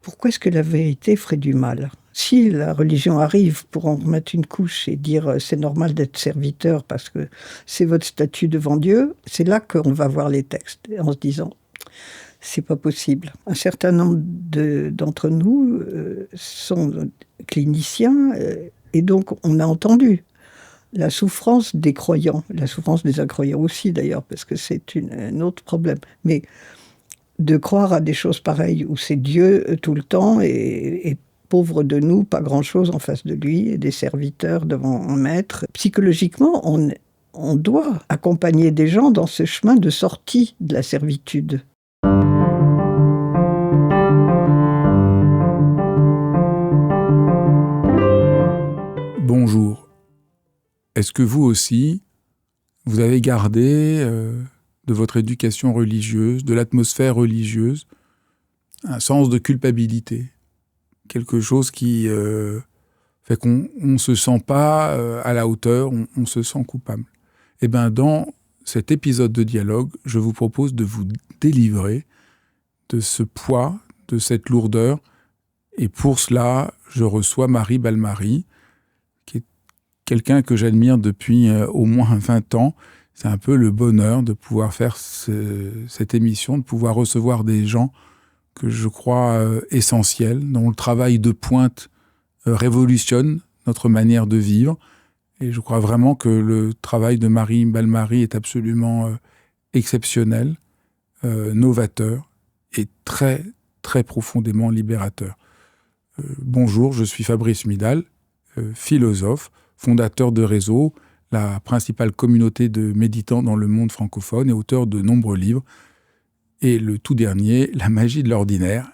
pourquoi est-ce que la vérité ferait du mal? Si la religion arrive pour en remettre une couche et dire c'est normal d'être serviteur parce que c'est votre statut devant Dieu, c'est là qu'on va voir les textes en se disant c'est pas possible. Un certain nombre d'entre nous sont cliniciens et donc on a entendu la souffrance des croyants, la souffrance des incroyants aussi d'ailleurs, parce que c'est un autre problème. Mais de croire à des choses pareilles où c'est Dieu tout le temps et pauvre de nous, pas grand-chose en face de lui, et des serviteurs devant un maître. Psychologiquement, on doit accompagner des gens dans ce chemin de sortie de la servitude. Bonjour. Est-ce que vous aussi, vous avez gardé de votre éducation religieuse, de l'atmosphère religieuse, un sens de culpabilité? Quelque chose qui fait qu'on ne se sent pas à la hauteur, on se sent coupable. Eh bien, dans cet épisode de dialogue, je vous propose de vous délivrer de ce poids, de cette lourdeur. Et pour cela, je reçois Marie Balmary, qui est quelqu'un que j'admire depuis au moins 20 ans. C'est un peu le bonheur de pouvoir faire cette émission, de pouvoir recevoir des gens que je crois essentiels, dont le travail de pointe révolutionne notre manière de vivre. Et je crois vraiment que le travail de Marie Balmary est absolument exceptionnel, novateur et très, très profondément libérateur. Bonjour, je suis Fabrice Midal, philosophe, fondateur de Réseau, la principale communauté de méditants dans le monde francophone et auteur de nombreux livres. Et le tout dernier, La magie de l'ordinaire,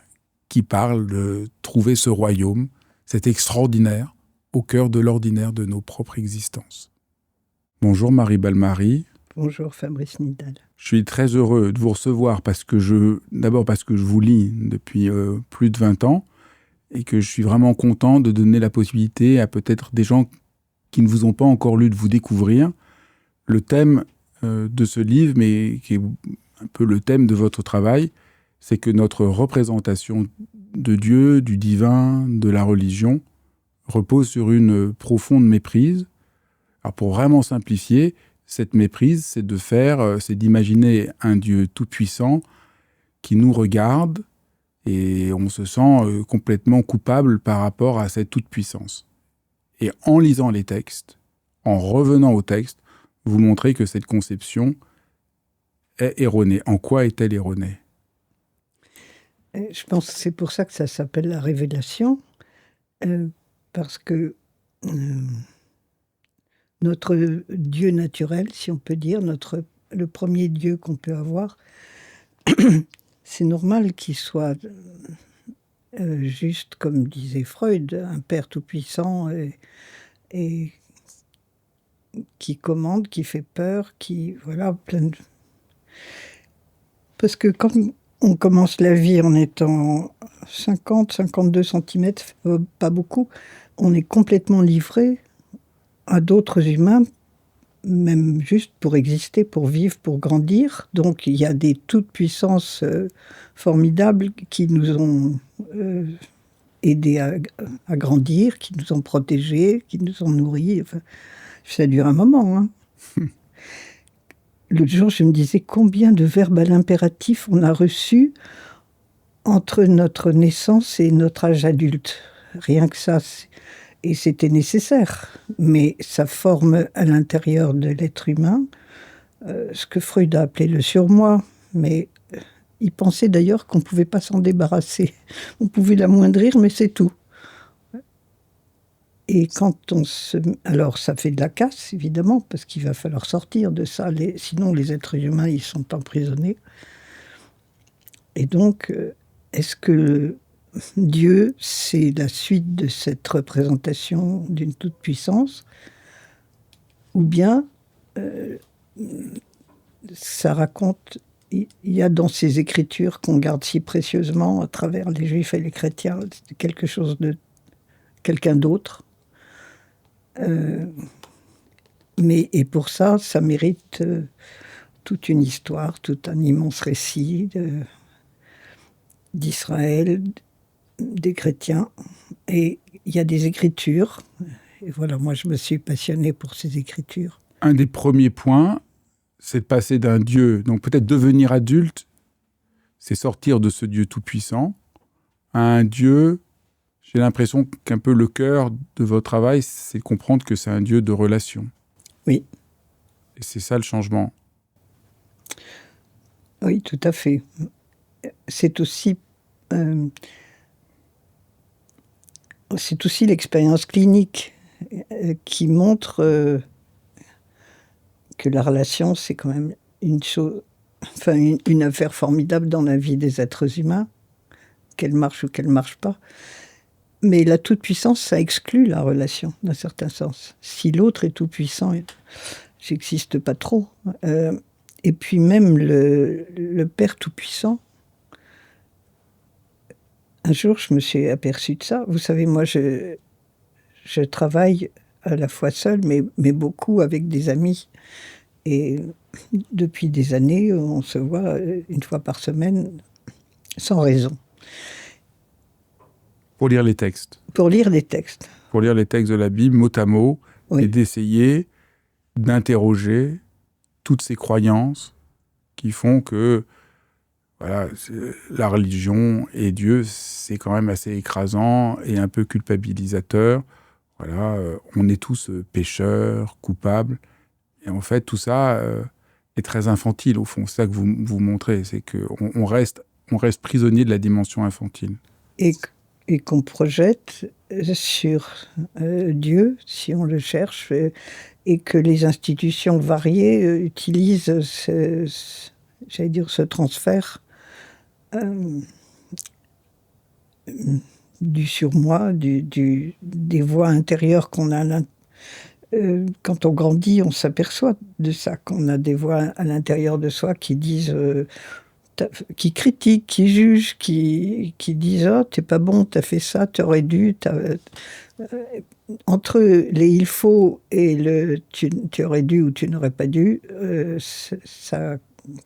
qui parle de trouver ce royaume, cet extraordinaire, au cœur de l'ordinaire de nos propres existences. Bonjour Marie Balmary. Bonjour Fabrice Midal. Je suis très heureux de vous recevoir d'abord parce que je vous lis depuis plus de 20 ans et que je suis vraiment content de donner la possibilité à peut-être des gens qui ne vous ont pas encore lu de vous découvrir le thème de ce livre, mais qui est un peu le thème de votre travail, c'est que notre représentation de Dieu, du divin, de la religion, repose sur une profonde méprise. Alors pour vraiment simplifier, cette méprise, c'est d'imaginer un Dieu tout-puissant qui nous regarde et on se sent complètement coupable par rapport à cette toute-puissance. Et en lisant les textes, en revenant au texte, vous montrez que cette conception est erronée. En quoi est-elle erronée ? Je pense que c'est pour ça que ça s'appelle la révélation, parce que notre Dieu naturel, si on peut dire, le premier Dieu qu'on peut avoir, c'est normal qu'il soit juste, comme disait Freud, un père tout-puissant et qui commande, qui fait peur, Parce que quand on commence la vie en étant 50-52 centimètres, pas beaucoup, on est complètement livré à d'autres humains, même juste pour exister, pour vivre, pour grandir. Donc il y a des toutes-puissances formidables qui nous ont aidés à grandir, qui nous ont protégés, qui nous ont nourris. Enfin, ça dure un moment, hein. L'autre jour, je me disais combien de verbes à l'impératif on a reçus entre notre naissance et notre âge adulte. Rien que ça. Et c'était nécessaire. Mais ça forme à l'intérieur de l'être humain ce que Freud a appelé le surmoi. Mais il pensait d'ailleurs qu'on ne pouvait pas s'en débarrasser. On pouvait l'amoindrir, mais c'est tout. Et quand alors ça fait de la casse, évidemment, parce qu'il va falloir sortir de ça. Sinon, les êtres humains, ils sont emprisonnés. Et donc, est-ce que Dieu, c'est la suite de cette représentation d'une toute-puissance? Ou bien, ça raconte... Il y a dans ces écritures qu'on garde si précieusement à travers les juifs et les chrétiens quelque chose de quelqu'un d'autre. Et pour ça, ça mérite toute une histoire, tout un immense récit d'Israël, des chrétiens. Et il y a des écritures. Et voilà, moi, je me suis passionnée pour ces écritures. Un des premiers points, c'est de passer d'un Dieu, donc peut-être devenir adulte, c'est sortir de ce Dieu tout-puissant à un Dieu. J'ai l'impression qu'un peu le cœur de votre travail, c'est de comprendre que c'est un Dieu de relation. Oui. Et c'est ça le changement. Oui, tout à fait. C'est aussi l'expérience clinique qui montre que la relation, c'est quand même une chose, enfin une affaire formidable dans la vie des êtres humains, qu'elle marche ou qu'elle marche pas. Mais la toute-puissance, ça exclut la relation, d'un certain sens. Si l'autre est tout-puissant, j'existe pas trop. Et puis même le Père tout-puissant, un jour, je me suis aperçue de ça. Vous savez, moi, je travaille à la fois seule, mais beaucoup avec des amis. Et depuis des années, on se voit une fois par semaine, sans raison. Pour lire les textes. Pour lire les textes. Pour lire les textes de la Bible, mot à mot, Oui. et d'essayer d'interroger toutes ces croyances qui font que voilà, la religion et Dieu, c'est quand même assez écrasant et un peu culpabilisateur. Voilà, on est tous pécheurs, coupables. Et en fait, tout ça est très infantile, au fond. C'est ça que vous montrez, c'est qu'on reste prisonnier de la dimension infantile. Et qu'on projette sur Dieu, si on le cherche, et que les institutions variées utilisent ce transfert du surmoi, des voix intérieures qu'on a. Quand on grandit, on s'aperçoit de ça, qu'on a des voix à l'intérieur de soi qui disent... qui critiquent, qui jugent, qui disent « Oh, t'es pas bon, t'as fait ça, t'aurais dû... » Entre les « il faut » et le « tu aurais dû » ou « tu n'aurais pas dû », ça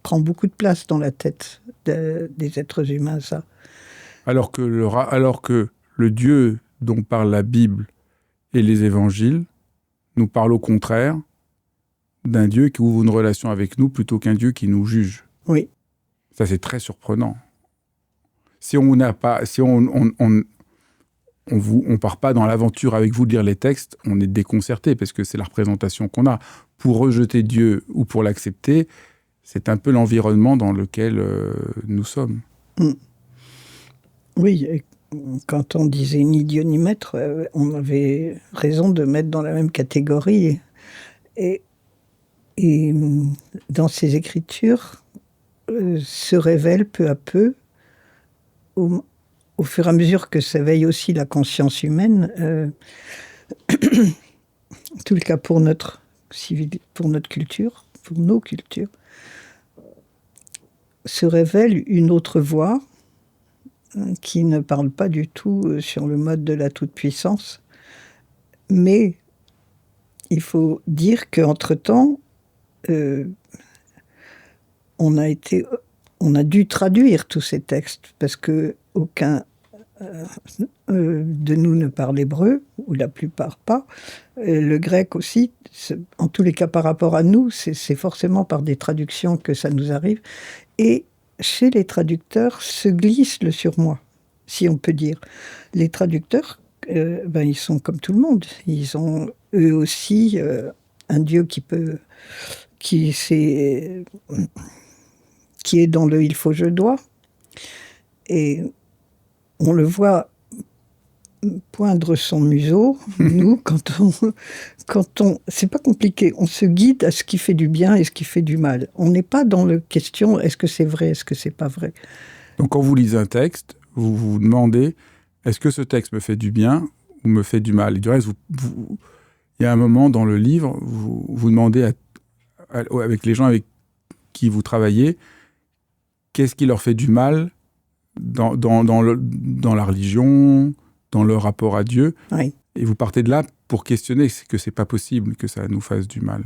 prend beaucoup de place dans la tête des êtres humains, ça. Alors que le Dieu dont parle la Bible et les évangiles nous parle au contraire d'un Dieu qui ouvre une relation avec nous plutôt qu'un Dieu qui nous juge. Oui. Ça, c'est très surprenant. Si on n'a pas, si on part pas dans l'aventure avec vous de lire les textes, on est déconcerté parce que c'est la représentation qu'on a. Pour rejeter Dieu ou pour l'accepter, c'est un peu l'environnement dans lequel nous sommes. Oui, et quand on disait ni Dieu ni maître, on avait raison de mettre dans la même catégorie. Et dans ces écritures, se révèle peu à peu, au fur et à mesure que s'éveille aussi la conscience humaine, en tout cas pour notre culture, pour nos cultures, se révèle une autre voix qui ne parle pas du tout sur le mode de la toute-puissance. Mais il faut dire qu'entre-temps, on a dû traduire tous ces textes, parce que aucun de nous ne parle hébreu, ou la plupart pas. Le grec aussi, en tous les cas par rapport à nous, c'est forcément par des traductions que ça nous arrive. Et chez les traducteurs se glisse le surmoi, si on peut dire. Les traducteurs, ils sont comme tout le monde. Ils ont eux aussi un Dieu qui est dans le « il faut, je dois ». Et on le voit poindre son museau. Nous, quand on... C'est pas compliqué. On se guide à ce qui fait du bien et ce qui fait du mal. On n'est pas dans la question « est-ce que c'est vrai, est-ce que c'est pas vrai ?» Donc quand vous lisez un texte, vous vous demandez « est-ce que ce texte me fait du bien ou me fait du mal ?» Et du reste, il y a un moment dans le livre, vous demandez avec les gens avec qui vous travaillez, qu'est-ce qui leur fait du mal dans la religion, dans leur rapport à Dieu. Oui. Et vous partez de là pour questionner que c'est pas possible que ça nous fasse du mal.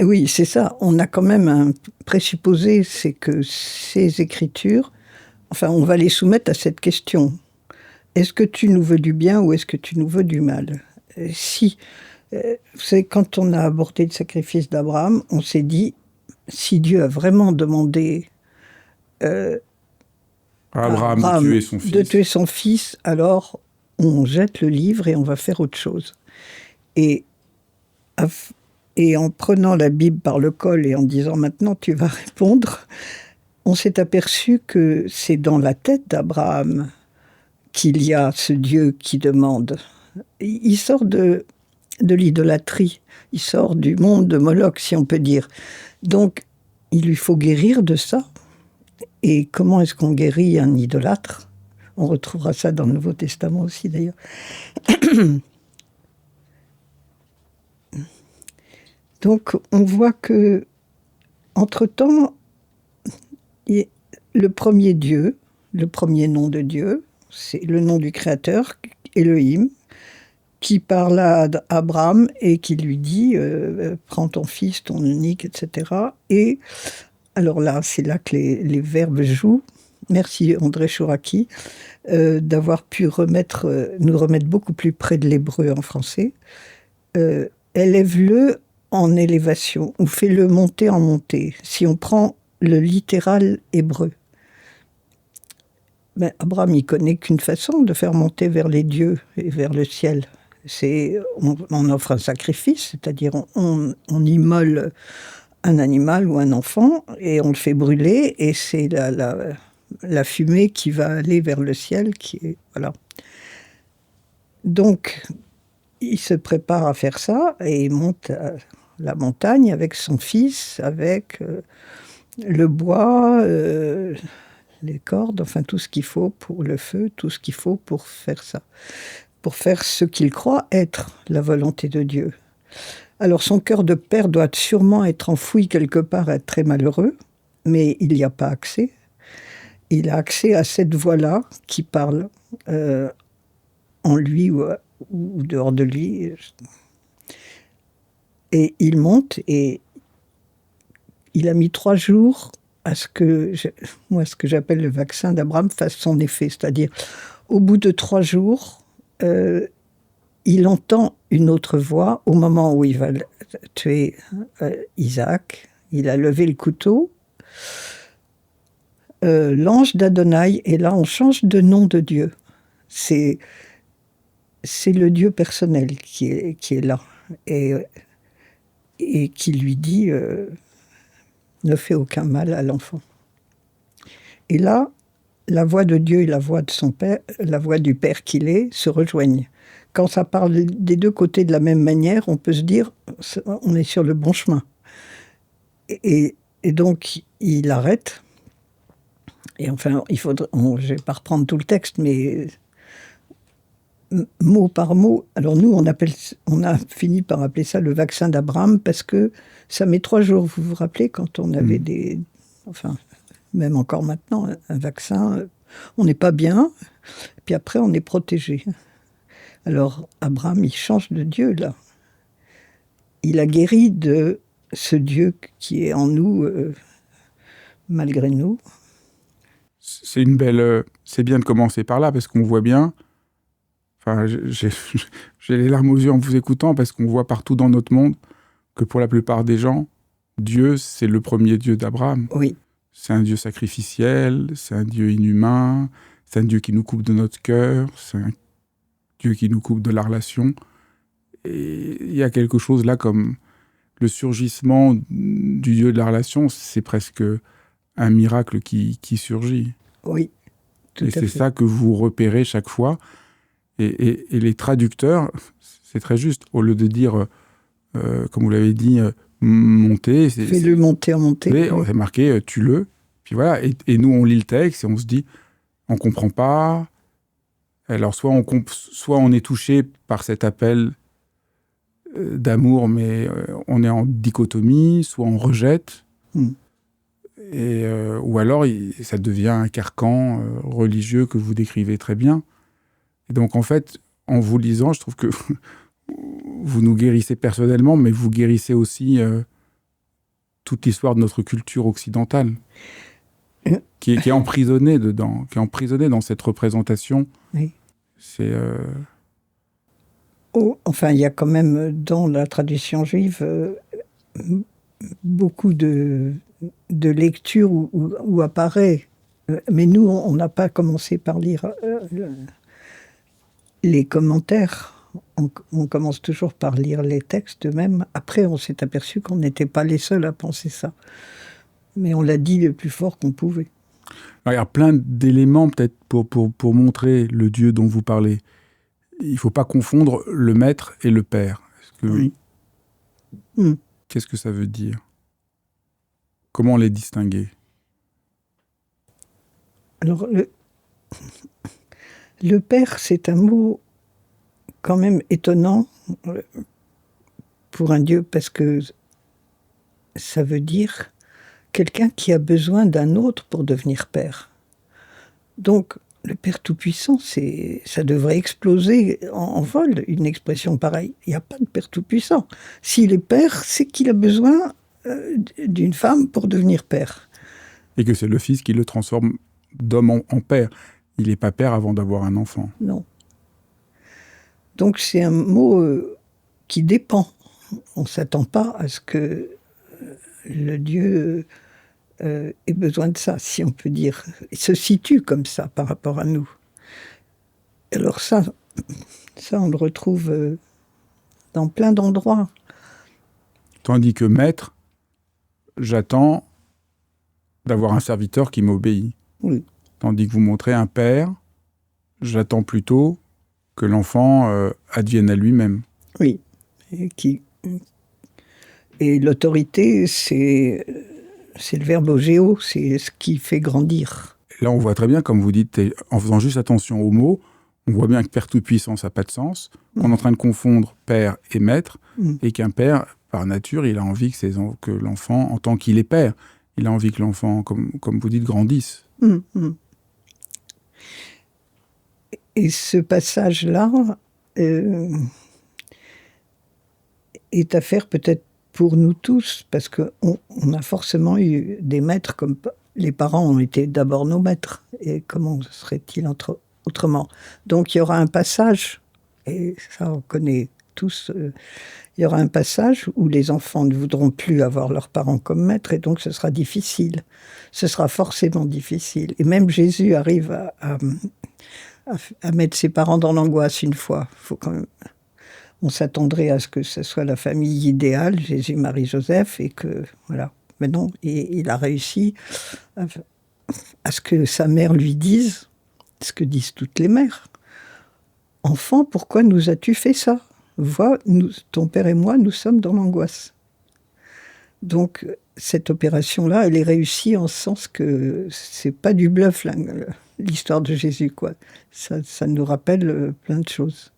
Oui, c'est ça. On a quand même un présupposé, c'est que ces écritures, enfin, on va les soumettre à cette question. est-ce que tu nous veux du bien ou est-ce que tu nous veux du mal? Si, vous savez, quand on a abordé le sacrifice d'Abraham, on s'est dit, si Dieu a vraiment demandé à Abraham de tuer son fils, alors on jette le livre et on va faire autre chose. Et en prenant la Bible par le col et en disant maintenant tu vas répondre, on s'est aperçu que c'est dans la tête d'Abraham qu'il y a ce Dieu qui demande. Il sort de l'idolâtrie, il sort du monde de Moloch, si on peut dire. Donc, il lui faut guérir de ça. Et comment est-ce qu'on guérit un idolâtre? On retrouvera ça dans le Nouveau Testament aussi, d'ailleurs. Donc, on voit que, entre-temps, le premier Dieu, le premier nom de Dieu, c'est le nom du Créateur, Elohim, qui parle à Abraham et qui lui dit prends ton fils, ton unique, etc. Et alors là, c'est là que les verbes jouent. Merci André Chouraki d'avoir pu nous remettre beaucoup plus près de l'hébreu en français. Élève-le en élévation ou fais-le monter en montée. Si on prend le littéral hébreu. Mais Abraham, il connaît qu'une façon de faire monter vers les dieux et vers le ciel. On offre un sacrifice, c'est-à-dire on immole un animal ou un enfant et on le fait brûler et c'est la fumée qui va aller vers le ciel. Voilà. Donc, il se prépare à faire ça et il monte à la montagne avec son fils, avec le bois, les cordes, enfin tout ce qu'il faut pour le feu, tout ce qu'il faut pour faire ça. Pour faire ce qu'il croit être la volonté de Dieu. Alors son cœur de père doit sûrement être enfoui quelque part, être très malheureux, mais il n'y a pas accès. Il a accès à cette voix-là qui parle en lui ou dehors de lui. Et il monte et il a mis 3 jours à ce que j'appelle le vaccin d'Abraham fasse son effet. C'est-à-dire, au bout de 3 jours, il entend une autre voix au moment où il va tuer Isaac. Il a levé le couteau. L'ange d'Adonai, et là on change de nom de Dieu. C'est le Dieu personnel qui est là et qui lui dit ne fais aucun mal à l'enfant. Et là, la voix de Dieu et la voix de son père, la voix du père qu'il est, se rejoignent. Quand ça parle des deux côtés de la même manière, on peut se dire on est sur le bon chemin. Et donc il arrête. Et enfin, je ne vais pas reprendre tout le texte, mais mot par mot. Alors nous, on a fini par appeler ça le vaccin d'Abraham parce que ça met 3 jours. Vous vous rappelez quand on avait enfin, même encore maintenant, un vaccin, on n'est pas bien, puis après on est protégé. Alors Abraham, il change de Dieu là. Il a guéri de ce Dieu qui est en nous, malgré nous. C'est bien de commencer par là parce qu'on voit bien. Enfin, j'ai les larmes aux yeux en vous écoutant parce qu'on voit partout dans notre monde que pour la plupart des gens, Dieu, c'est le premier Dieu d'Abraham. Oui. C'est un Dieu sacrificiel, c'est un Dieu inhumain, c'est un Dieu qui nous coupe de notre cœur, c'est un Dieu qui nous coupe de la relation. Et il y a quelque chose là comme le surgissement du Dieu de la relation, c'est presque un miracle qui surgit. Oui, tout à fait. Et c'est ça que vous repérez chaque fois. Et les traducteurs, c'est très juste. Au lieu de dire, comme vous l'avez dit, monter. Fais-le monter en montée. C'est marqué, tue-le. Puis voilà. Et nous, on lit le texte et on se dit, on comprend pas. Alors, soit on est touché par cet appel d'amour, mais on est en dichotomie, soit on rejette. Ou alors, ça devient un carcan religieux que vous décrivez très bien. Et donc, en fait, en vous lisant, je trouve que vous nous guérissez personnellement, mais vous guérissez aussi toute l'histoire de notre culture occidentale, qui est emprisonnée dedans, qui est emprisonnée dans cette représentation. Oui. C'est Enfin, il y a quand même dans la tradition juive beaucoup de lectures où apparaît. Mais nous, on n'a pas commencé par lire les commentaires. On commence toujours par lire les textes eux-mêmes. Après, on s'est aperçu qu'on n'était pas les seuls à penser ça. Mais on l'a dit le plus fort qu'on pouvait. il y a plein d'éléments peut-être pour montrer le Dieu dont vous parlez. Il ne faut pas confondre le maître et le père. Oui. Qu'est-ce que ça veut dire? Comment les distinguer? Alors, le père, c'est un mot quand même étonnant pour un Dieu, parce que ça veut dire quelqu'un qui a besoin d'un autre pour devenir père. Donc, le Père Tout-Puissant, ça devrait exploser en vol, une expression pareille. Il n'y a pas de Père Tout-Puissant. S'il est père, c'est qu'il a besoin d'une femme pour devenir père. Et que c'est le Fils qui le transforme d'homme en père. Il n'est pas père avant d'avoir un enfant. Non. Donc c'est un mot qui dépend. On ne s'attend pas à ce que le Dieu ait besoin de ça, si on peut dire. Il se situe comme ça par rapport à nous. Alors ça on le retrouve dans plein d'endroits. Tandis que maître, j'attends d'avoir un serviteur qui m'obéit. Oui. Tandis que vous montrez un père, j'attends plutôt que l'enfant advienne à lui-même. Oui. Et l'autorité, c'est le verbe au géo, c'est ce qui fait grandir. Là, on voit très bien, comme vous dites, en faisant juste attention aux mots, on voit bien que Père Tout-Puissant, ça n'a pas de sens, qu'on est en train de confondre père et maître, et qu'un père, par nature, il a envie que l'enfant, en tant qu'il est père, il a envie que l'enfant, comme vous dites, grandisse. Et ce passage-là est à faire peut-être pour nous tous, parce qu'on a forcément eu des maîtres, comme les parents ont été d'abord nos maîtres, et comment serait-il autrement? Donc il y aura un passage, et ça on connaît tous, il y aura un passage où les enfants ne voudront plus avoir leurs parents comme maîtres, et donc ce sera difficile. Ce sera forcément difficile. Et même Jésus arrive à mettre ses parents dans l'angoisse une fois. Faut quand même... On s'attendrait à ce que ce soit la famille idéale, Jésus, Marie, Joseph, et que, voilà. Mais non, il a réussi à ce que sa mère lui dise, ce que disent toutes les mères. « Enfant, pourquoi nous as-tu fait ça? Vois, ton père et moi, nous sommes dans l'angoisse. » Donc, cette opération-là, elle est réussie en ce sens que c'est pas du bluff, l'histoire de Jésus, quoi. Ça nous rappelle plein de choses.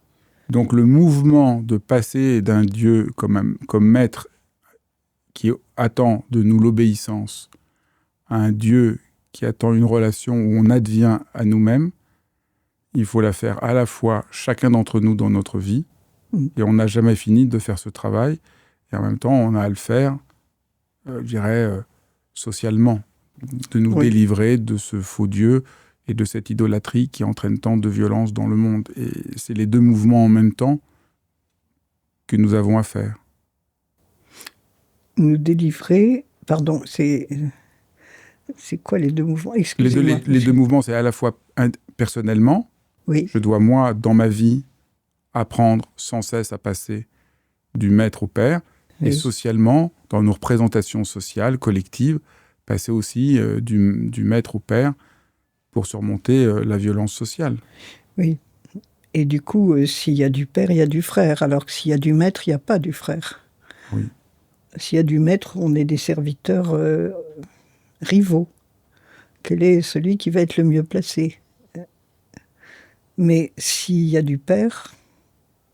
Donc le mouvement de passer d'un Dieu comme maître qui attend de nous l'obéissance à un Dieu qui attend une relation où on advient à nous-mêmes, il faut la faire à la fois chacun d'entre nous dans notre vie, et on n'a jamais fini de faire ce travail, et en même temps on a à le faire, je dirais, socialement, de nous délivrer de ce faux Dieu et de cette idolâtrie qui entraîne tant de violence dans le monde. Et c'est les deux mouvements en même temps que nous avons à faire. Nous délivrer, pardon, c'est quoi les deux mouvements? Excusez-moi. Les deux mouvements, c'est à la fois personnellement, je dois moi, dans ma vie, apprendre sans cesse à passer du maître au père, et socialement, dans nos représentations sociales, collectives, passer aussi du maître au père, pour surmonter la violence sociale. Oui. Et du coup, s'il y a du père, il y a du frère. Alors que s'il y a du maître, il n'y a pas du frère. Oui. S'il y a du maître, on est des serviteurs rivaux. Quel est celui qui va être le mieux placé? Mais s'il y a du père,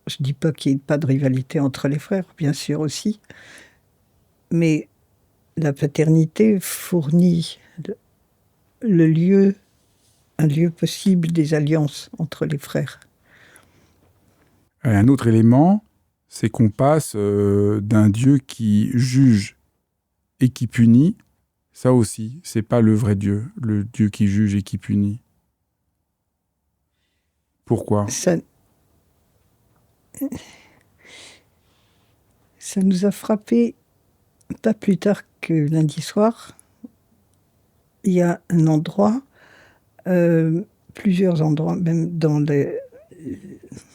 je ne dis pas qu'il n'y ait pas de rivalité entre les frères, bien sûr aussi, mais la paternité fournit le lieu, un lieu possible des alliances entre les frères. Et un autre élément, c'est qu'on passe d'un Dieu qui juge et qui punit. Ça aussi, c'est pas le vrai Dieu, le Dieu qui juge et qui punit. Pourquoi ? Ça nous a frappé pas plus tard que lundi soir. Il y a un endroit, plusieurs endroits, même dans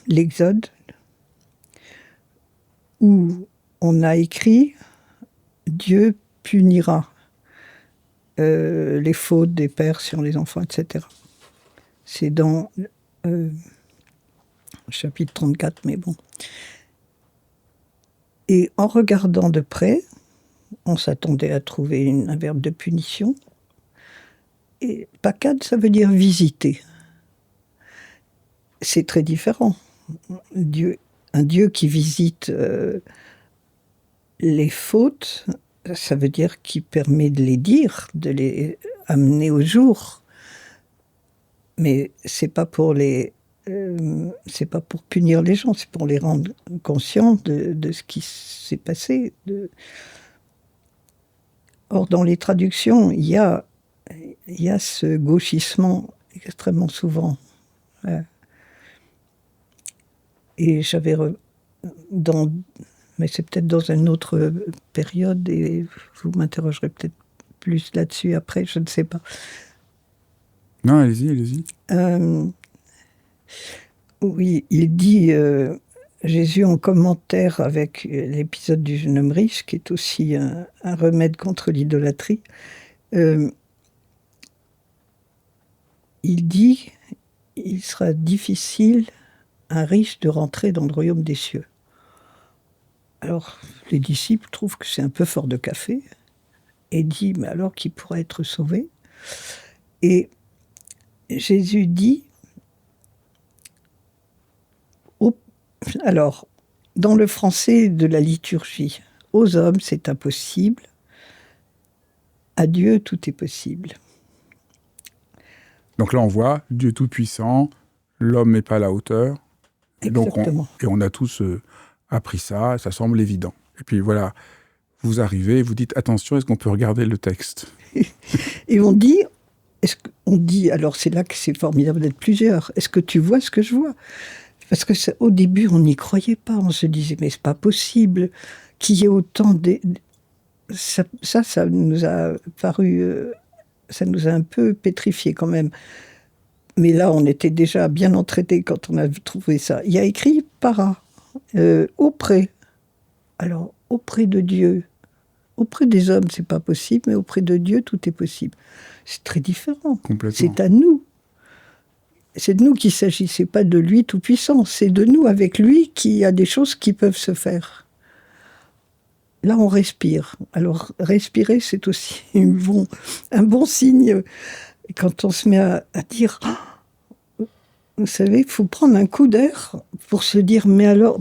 l'Exode, où on a écrit « Dieu punira les fautes des pères sur les enfants, etc. » C'est dans chapitre 34, mais bon. Et en regardant de près, on s'attendait à trouver un verbe de punition. Et pakad, ça veut dire visiter. C'est très différent. Un Dieu qui visite les fautes, ça veut dire qu'il permet de les dire, de les amener au jour. Mais c'est pas pour punir les gens, c'est pour les rendre conscients de ce qui s'est passé. Or, dans les traductions, il y a ce gauchissement extrêmement souvent. Et j'avais mais c'est peut-être dans une autre période, et vous m'interrogerez peut-être plus là-dessus après, je ne sais pas. Non, allez-y. Oui, il dit, Jésus en commentaire avec l'épisode du jeune homme riche, qui est aussi un remède contre l'idolâtrie, il dit, il sera difficile à un riche de rentrer dans le royaume des cieux. Alors, les disciples trouvent que c'est un peu fort de café, et dit, mais alors qui pourrait être sauvé ? Et Jésus dit, alors, dans le français de la liturgie, aux hommes c'est impossible, à Dieu tout est possible. Donc là on voit Dieu tout-puissant, l'homme n'est pas à la hauteur. Exactement. Et on a tous appris ça, ça semble évident. Et puis voilà, vous arrivez, vous dites attention, est-ce qu'on peut regarder le texte ? Et on dit, alors c'est là que c'est formidable d'être plusieurs, est-ce que tu vois ce que je vois ? Parce que au début, on n'y croyait pas. On se disait, mais c'est pas possible qu'il y ait autant de... Ça nous a paru... ça nous a un peu pétrifiés quand même. Mais là, on était déjà bien entraînés quand on a trouvé ça. Il y a écrit para, auprès. Alors, auprès de Dieu. Auprès des hommes, c'est pas possible, mais auprès de Dieu, tout est possible. C'est très différent. Complètement. C'est à nous. C'est de nous qu'il s'agit, c'est pas de lui tout-puissant, c'est de nous avec lui qu'il y a des choses qui peuvent se faire. Là, on respire. Alors, respirer, c'est aussi un bon signe. Quand on se met à dire, vous savez, il faut prendre un coup d'air pour se dire, mais alors,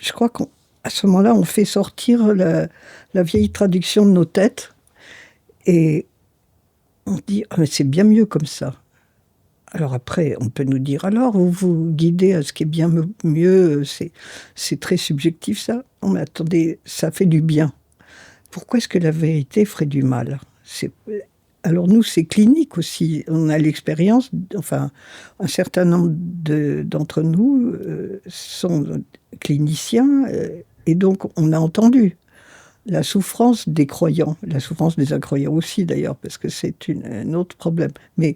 je crois qu'à ce moment-là, on fait sortir la vieille traduction de nos têtes et on dit, mais c'est bien mieux comme ça. Alors après, on peut nous dire, alors, vous guidez à ce qui est bien mieux, c'est très subjectif ça. Non mais attendez, ça fait du bien. Pourquoi est-ce que la vérité ferait du mal ? Alors nous, c'est clinique aussi. On a l'expérience, enfin, un certain nombre d'entre nous sont cliniciens, et donc on a entendu la souffrance des croyants, la souffrance des incroyants aussi d'ailleurs, parce que c'est un autre problème. Mais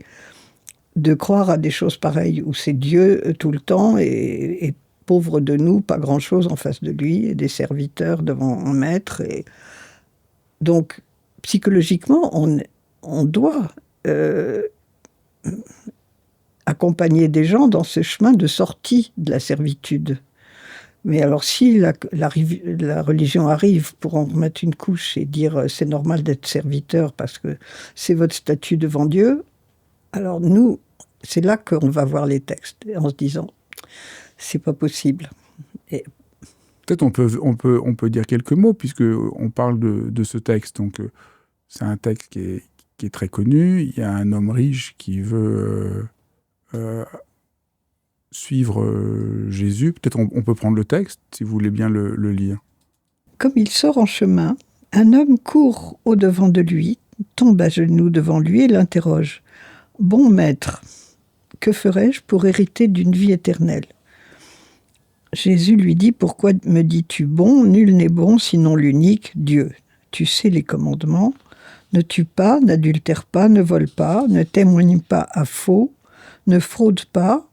de croire à des choses pareilles où c'est Dieu tout le temps et pauvre de nous, pas grand-chose en face de lui, et des serviteurs devant un maître. Et donc, psychologiquement, on doit accompagner des gens dans ce chemin de sortie de la servitude. Mais alors, si la religion arrive pour en remettre une couche et dire c'est normal d'être serviteur parce que c'est votre statut devant Dieu, alors nous, c'est là qu'on va voir les textes, en se disant, c'est pas possible. Et peut-être on peut dire quelques mots, puisqu'on parle de ce texte. Donc, c'est un texte qui est très connu. Il y a un homme riche qui veut suivre Jésus. Peut-être on peut prendre le texte, si vous voulez bien le lire. Comme il sort en chemin, un homme court au-devant de lui, tombe à genoux devant lui et l'interroge. « Bon maître, que ferais-je pour hériter d'une vie éternelle ? Jésus lui dit, pourquoi me dis-tu bon ? Nul n'est bon sinon l'unique Dieu. Tu sais les commandements. Ne tue pas, n'adultère pas, ne vole pas, ne témoigne pas à faux, ne fraude pas,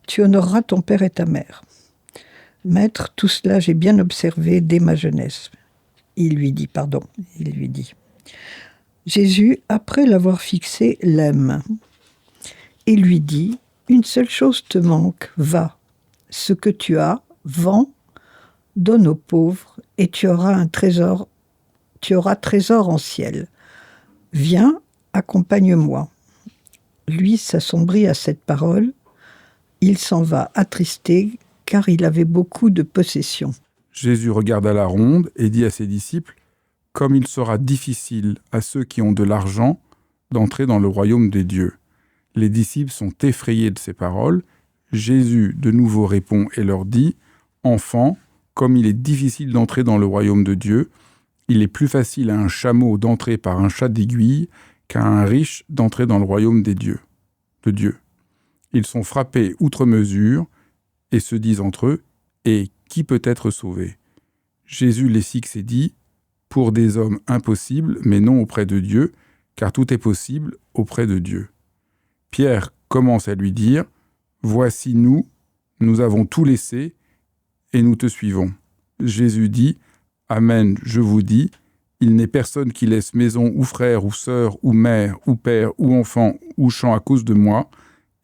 tu honoreras ton père et ta mère. Maître, tout cela j'ai bien observé dès ma jeunesse. Il lui dit. Jésus, après l'avoir fixé, l'aime et lui dit, une seule chose te manque, va, ce que tu as, vends, donne aux pauvres et tu auras trésor en ciel. Viens, accompagne-moi. Lui s'assombrit à cette parole. Il s'en va attristé, car il avait beaucoup de possessions. Jésus regarda la ronde et dit à ses disciples, « Comme il sera difficile à ceux qui ont de l'argent d'entrer dans le royaume des dieux. » Les disciples sont effrayés de ces paroles. Jésus de nouveau répond et leur dit, « Enfants, comme il est difficile d'entrer dans le royaume de Dieu, il est plus facile à un chameau d'entrer par un chat d'aiguille qu'à un riche d'entrer dans le royaume de Dieu. Ils sont frappés outre mesure et se disent entre eux, « Et qui peut être sauvé ?» Jésus les fixe et dit, « Pour des hommes impossible, mais non auprès de Dieu, car tout est possible auprès de Dieu. » Pierre commence à lui dire, « Voici nous avons tout laissé et nous te suivons. » Jésus dit, « Amen, je vous dis, il n'est personne qui laisse maison ou frère ou sœur ou mère ou père ou enfant ou champ à cause de moi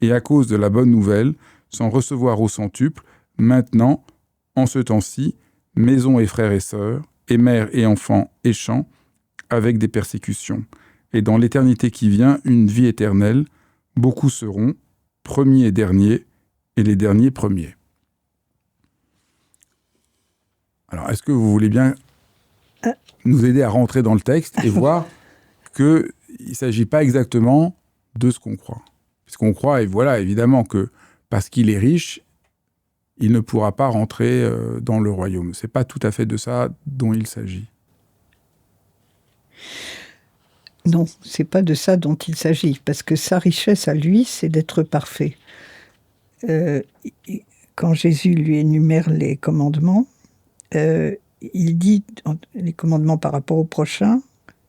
et à cause de la bonne nouvelle, sans recevoir au centuple, maintenant, en ce temps-ci, maison et frères et sœurs, et mère et enfants et champs, avec des persécutions. Et dans l'éternité qui vient, une vie éternelle, beaucoup seront premiers et derniers, et les derniers premiers. » Alors, est-ce que vous voulez bien nous aider à rentrer dans le texte et voir qu'il ne s'agit pas exactement de ce qu'on croit ? Puisqu'on croit, et voilà, évidemment, que parce qu'il est riche, il ne pourra pas rentrer dans le royaume. Ce n'est pas tout à fait de ça dont il s'agit. Non, c'est pas de ça dont il s'agit, parce que sa richesse à lui, c'est d'être parfait. Quand Jésus lui énumère les commandements, il dit les commandements par rapport au prochain,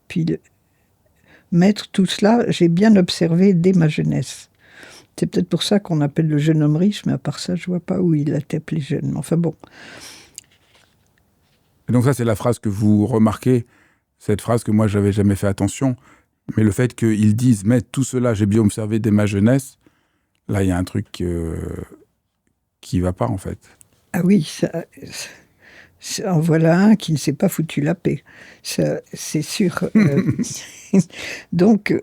puis Maître, tout cela, j'ai bien observé dès ma jeunesse. C'est peut-être pour ça qu'on appelle le jeune homme riche, mais à part ça, je vois pas où il a été appelé jeune. Enfin bon. Et donc ça, c'est la phrase que vous remarquez, cette phrase que moi, j'avais jamais fait attention. Mais le fait qu'ils disent « Maître, tout cela, j'ai bien observé dès ma jeunesse », là, il y a un truc qui va pas, en fait. Ah oui, en voilà un qui ne s'est pas foutu la paix. Ça, c'est sûr. Donc,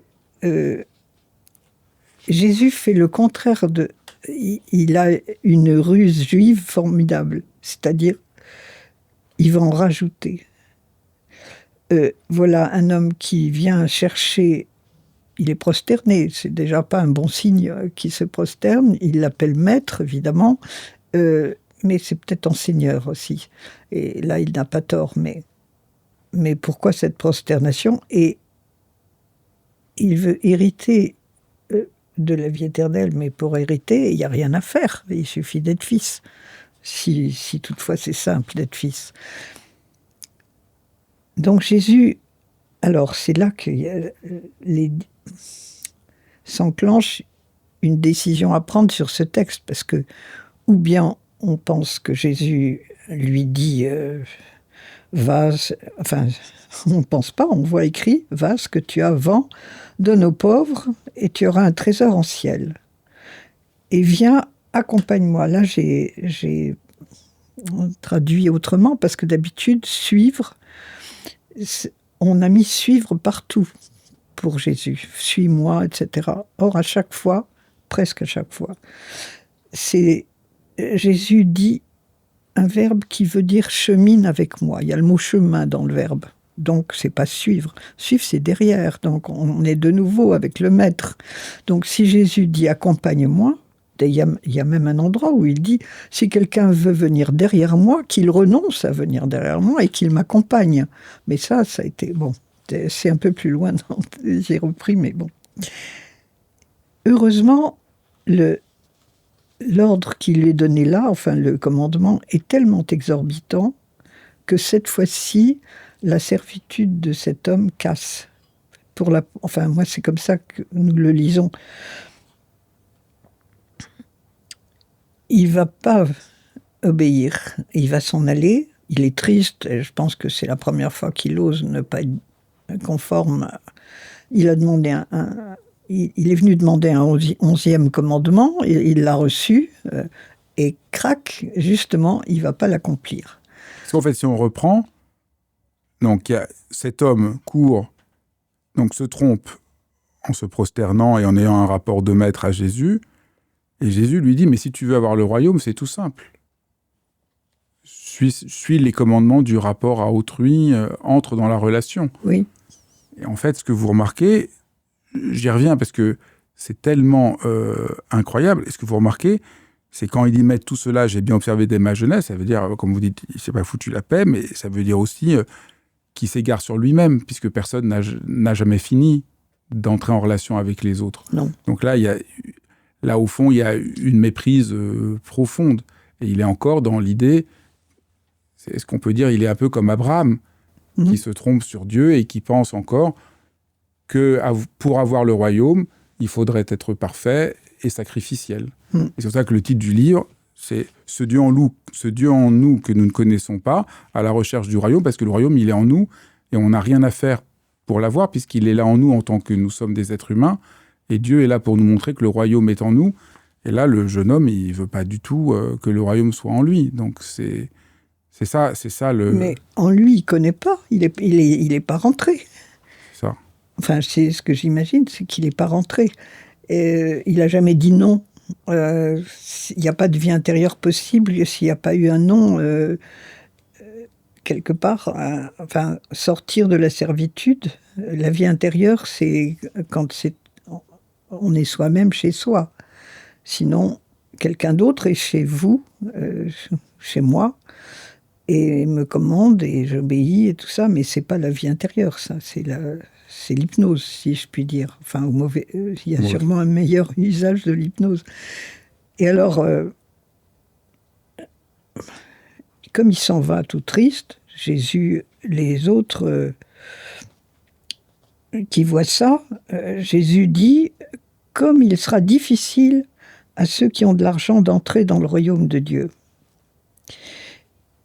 Jésus fait le contraire de... Il a une ruse juive formidable. C'est-à-dire, il va en rajouter. Voilà un homme qui vient chercher... Il est prosterné, c'est déjà pas un bon signe qu'il se prosterne. Il l'appelle maître, évidemment, mais c'est peut-être en seigneur aussi. Et là, il n'a pas tort, mais pourquoi cette prosternation ? Et il veut hériter de la vie éternelle, mais pour hériter, il n'y a rien à faire. Il suffit d'être fils, si toutefois c'est simple d'être fils. Donc Jésus, alors c'est là qu'il s'enclenche une décision à prendre sur ce texte, parce que ou bien on pense que Jésus lui dit va, enfin on ne pense pas, on voit écrit va, ce que tu as, vends, donne aux pauvres et tu auras un trésor en ciel. Et viens, accompagne-moi. Là j'ai traduit autrement, parce que d'habitude suivre, on a mis suivre partout pour Jésus, suis-moi, etc. Or à chaque fois, presque à chaque fois, Jésus dit un verbe qui veut dire chemine avec moi. Il y a le mot chemin dans le verbe. Donc, c'est pas suivre. Suivre, c'est derrière. Donc, on est de nouveau avec le maître. Donc, si Jésus dit accompagne-moi, il y a même un endroit où il dit si quelqu'un veut venir derrière moi, qu'il renonce à venir derrière moi et qu'il m'accompagne. Mais ça a été bon. C'est un peu plus loin. J'ai repris, mais bon. Heureusement, l'ordre qui lui est donné là, enfin le commandement, est tellement exorbitant que cette fois-ci, la servitude de cet homme casse. Enfin, moi, c'est comme ça que nous le lisons. Il ne va pas obéir. Il va s'en aller. Il est triste. Et je pense que c'est la première fois qu'il ose ne pas être conforme. Il a demandé il est venu demander un 11e commandement. Il l'a reçu. Et crac, justement, il ne va pas l'accomplir. Parce qu'en fait, si on reprend, donc cet homme court, donc se trompe en se prosternant et en ayant un rapport de maître à Jésus. Et Jésus lui dit, mais si tu veux avoir le royaume, c'est tout simple. Suis les commandements du rapport à autrui, entre dans la relation. Oui. Et en fait, ce que vous remarquez, j'y reviens parce que c'est tellement incroyable. Et ce que vous remarquez, c'est quand il dit « mettre tout cela, j'ai bien observé dès ma jeunesse », ça veut dire, comme vous dites, il ne s'est pas foutu la paix, mais ça veut dire aussi qu'il s'égare sur lui-même, puisque personne n'a jamais fini d'entrer en relation avec les autres. Non. Donc là, au fond, il y a une méprise profonde. Et il est encore dans l'idée, est-ce qu'on peut dire, il est un peu comme Abraham, qui se trompe sur Dieu et qui pense encore que pour avoir le royaume, il faudrait être parfait et sacrificiel. Et c'est pour ça que le titre du livre, c'est « ce Dieu en nous que nous ne connaissons pas, à la recherche du royaume », parce que le royaume, il est en nous, et on n'a rien à faire pour l'avoir, puisqu'il est là en nous en tant que nous sommes des êtres humains, et Dieu est là pour nous montrer que le royaume est en nous. Et là, le jeune homme, il ne veut pas du tout que le royaume soit en lui. Donc c'est ça le... Mais en lui, il ne connaît pas, il est pas rentré. C'est ça. Enfin, c'est ce que j'imagine, c'est qu'il n'est pas rentré. Il n'a jamais dit non. Il n'y a pas de vie intérieure possible s'il n'y a pas eu un non quelque part. Enfin, sortir de la servitude, la vie intérieure, c'est quand on est soi-même chez soi. Sinon, quelqu'un d'autre est chez vous, chez moi, et me commande et j'obéis et tout ça, mais c'est pas la vie intérieure, ça, c'est l'hypnose, si je puis dire. Enfin, il y a sûrement un meilleur usage de l'hypnose. Et alors, comme il s'en va tout triste, Jésus, les autres qui voient ça, Jésus dit, comme il sera difficile à ceux qui ont de l'argent d'entrer dans le royaume de Dieu.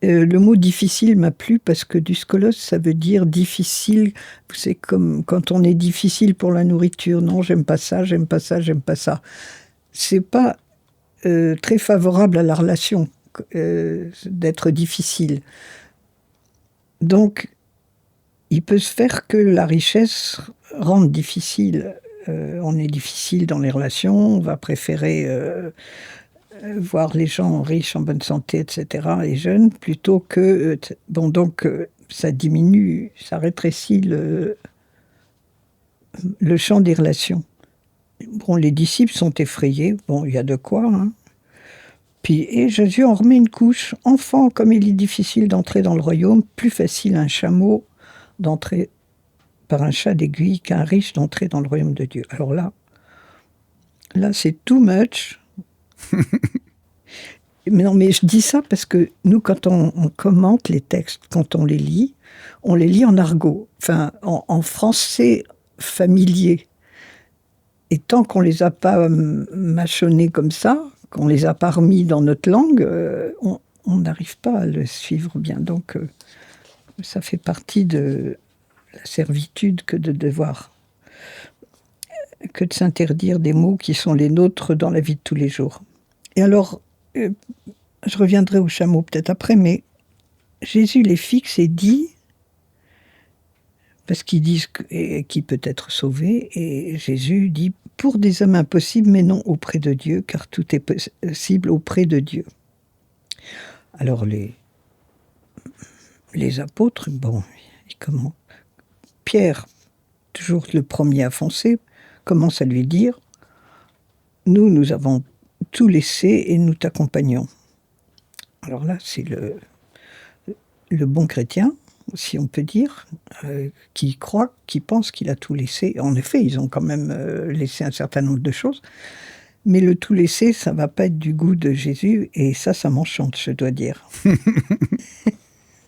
Le mot difficile m'a plu parce que dyskolos, ça veut dire difficile. C'est comme quand on est difficile pour la nourriture. Non, j'aime pas ça, j'aime pas ça, j'aime pas ça. C'est pas très favorable à la relation d'être difficile. Donc, il peut se faire que la richesse rende difficile. On est difficile dans les relations, on va préférer voir les gens riches, en bonne santé, etc., et jeunes, plutôt que... donc, ça diminue, ça rétrécit le champ des relations. Bon, les disciples sont effrayés. Bon, il y a de quoi, hein. Puis, et Jésus en remet une couche. « Enfant, comme il est difficile d'entrer dans le royaume, plus facile un chameau d'entrer par un chat d'aiguille qu'un riche d'entrer dans le royaume de Dieu. » Alors là, c'est too much. Mais non, mais je dis ça parce que nous, quand on commente les textes, quand on les lit en argot, enfin, en français familier. Et tant qu'on les a pas mâchonnés comme ça, qu'on les a pas remis dans notre langue, on n'arrive pas à le suivre bien. Donc, ça fait partie de la servitude que de devoir, que de s'interdire des mots qui sont les nôtres dans la vie de tous les jours. Et alors, je reviendrai au chameau peut-être après, mais Jésus les fixe et dit, parce qu'ils disent qui peut être sauvé, et Jésus dit, pour des hommes impossibles, mais non auprès de Dieu, car tout est possible auprès de Dieu. Alors les apôtres, bon, comment Pierre, toujours le premier à foncer, commence à lui dire, nous avons tout laissé et nous t'accompagnons. Alors là, c'est le bon chrétien, si on peut dire, qui croit, qui pense qu'il a tout laissé. En effet, ils ont quand même laissé un certain nombre de choses. Mais le tout laisser, ça va pas être du goût de Jésus, et ça m'enchante, je dois dire.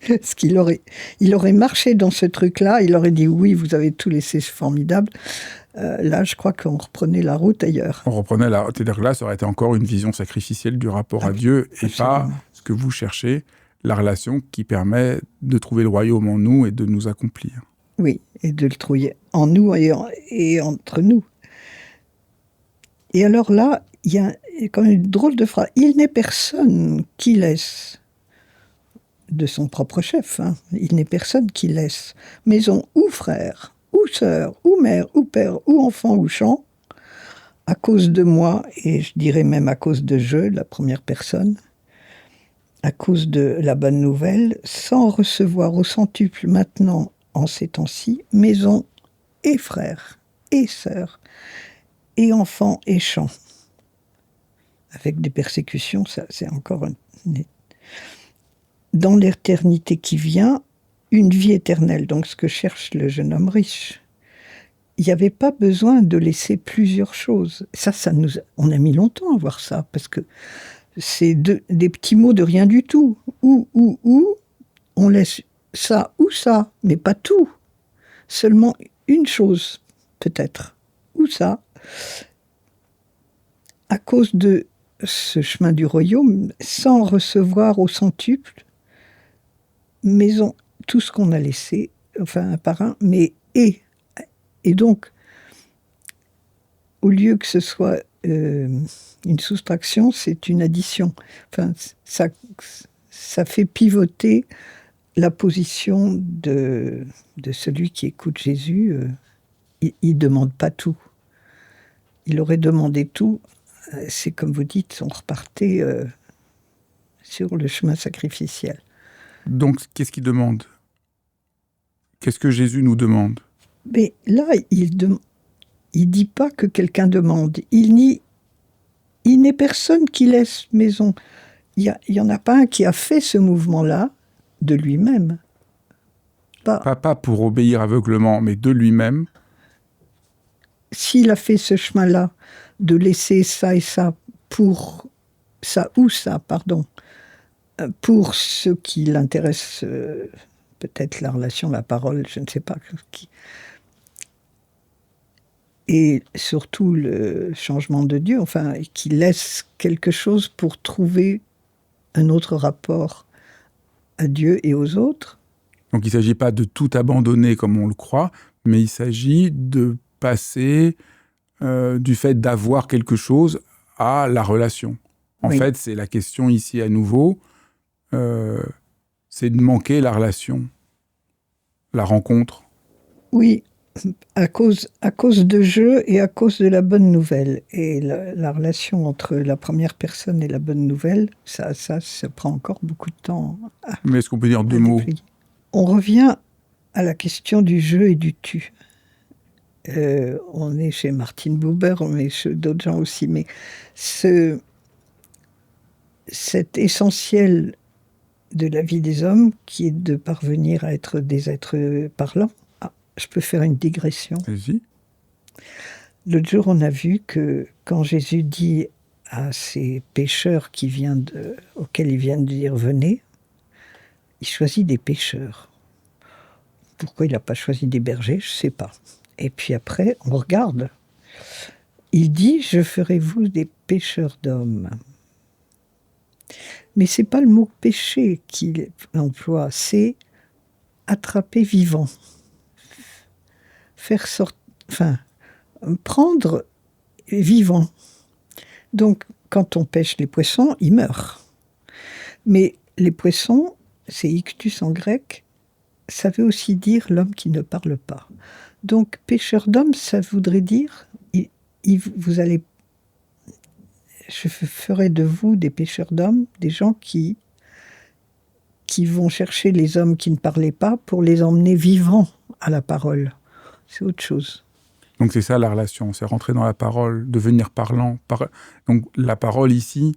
Parce qu'il aurait marché dans ce truc-là, il aurait dit oui, vous avez tout laissé, c'est formidable. Là, je crois qu'on reprenait la route ailleurs. On reprenait la route, c'est-à-dire que là, ça aurait été encore une vision sacrificielle du rapport à Dieu, et absolument. pas ce que vous cherchez, la relation qui permet de trouver le royaume en nous et de nous accomplir. Oui, et de le trouver en nous et entre nous. Et alors là, il y a quand même une drôle de phrase. Il n'est personne qui laisse, de son propre chef, hein, il n'est personne qui laisse maison ou frère, ou sœur, ou mère, ou père, ou enfant, ou champ, à cause de moi, et je dirais même à cause de je, la première personne, à cause de la bonne nouvelle, sans recevoir au centuple maintenant, en ces temps-ci, maison et frères, et sœurs, et enfants et champs. Avec des persécutions, ça c'est encore dans l'éternité qui vient, une vie éternelle. Donc ce que cherche le jeune homme riche. Il n'y avait pas besoin de laisser plusieurs choses. On a mis longtemps à voir ça, parce que c'est des petits mots de rien du tout. Ou, on laisse ça ou ça, mais pas tout. Seulement une chose, peut-être. Ou ça. À cause de ce chemin du royaume, sans recevoir au centuple, maison, tout ce qu'on a laissé, enfin un par un, mais et donc, au lieu que ce soit une soustraction, c'est une addition. Enfin, ça fait pivoter la position de celui qui écoute Jésus. Il ne demande pas tout. Il aurait demandé tout. C'est comme vous dites, on repartait sur le chemin sacrificiel. Donc, qu'est-ce qu'il demande? Qu'est-ce que Jésus nous demande? Mais là, il dit pas que quelqu'un demande. Il n'est personne qui laisse maison. Il y en a pas un qui a fait ce mouvement-là de lui-même. Pas pour obéir aveuglement, mais de lui-même. S'il a fait ce chemin-là, de laisser ça et ça pour ça ou ça, pardon, pour ce qui l'intéresse, peut-être la relation, la parole, je ne sais pas. Et surtout le changement de Dieu, enfin, qui laisse quelque chose pour trouver un autre rapport à Dieu et aux autres. Donc il ne s'agit pas de tout abandonner comme on le croit, mais il s'agit de passer du fait d'avoir quelque chose à la relation. En fait, c'est la question ici à nouveau, c'est de manquer la relation, la rencontre. Oui, à cause de jeu et à cause de la bonne nouvelle. Et la relation entre la première personne et la bonne nouvelle, ça prend encore beaucoup de temps. Mais est-ce qu'on peut dire deux mots? On revient à la question du jeu et du tu. On est chez Martin Buber, on est chez d'autres gens aussi, mais cet essentiel de la vie des hommes, qui est de parvenir à être des êtres parlants. Ah, je peux faire une digression. Vas-y. L'autre jour, on a vu que quand Jésus dit à ces pêcheurs auxquels il vient de dire « venez », il choisit des pêcheurs. Pourquoi il n'a pas choisi des bergers, je ne sais pas. Et puis après, on regarde. Il dit « je ferai vous des pêcheurs d'hommes ». Mais ce n'est pas le mot « pêcher » qu'il emploie, c'est « attraper vivant ». Prendre vivant. Donc, quand on pêche les poissons, ils meurent. Mais les poissons, c'est ictus en grec, ça veut aussi dire l'homme qui ne parle pas. Donc, pêcheur d'hommes, ça voudrait dire, je ferai de vous des pêcheurs d'hommes, des gens qui vont chercher les hommes qui ne parlaient pas pour les emmener vivants à la parole. C'est autre chose. Donc c'est ça la relation, c'est rentrer dans la parole, devenir parlant. Donc la parole ici,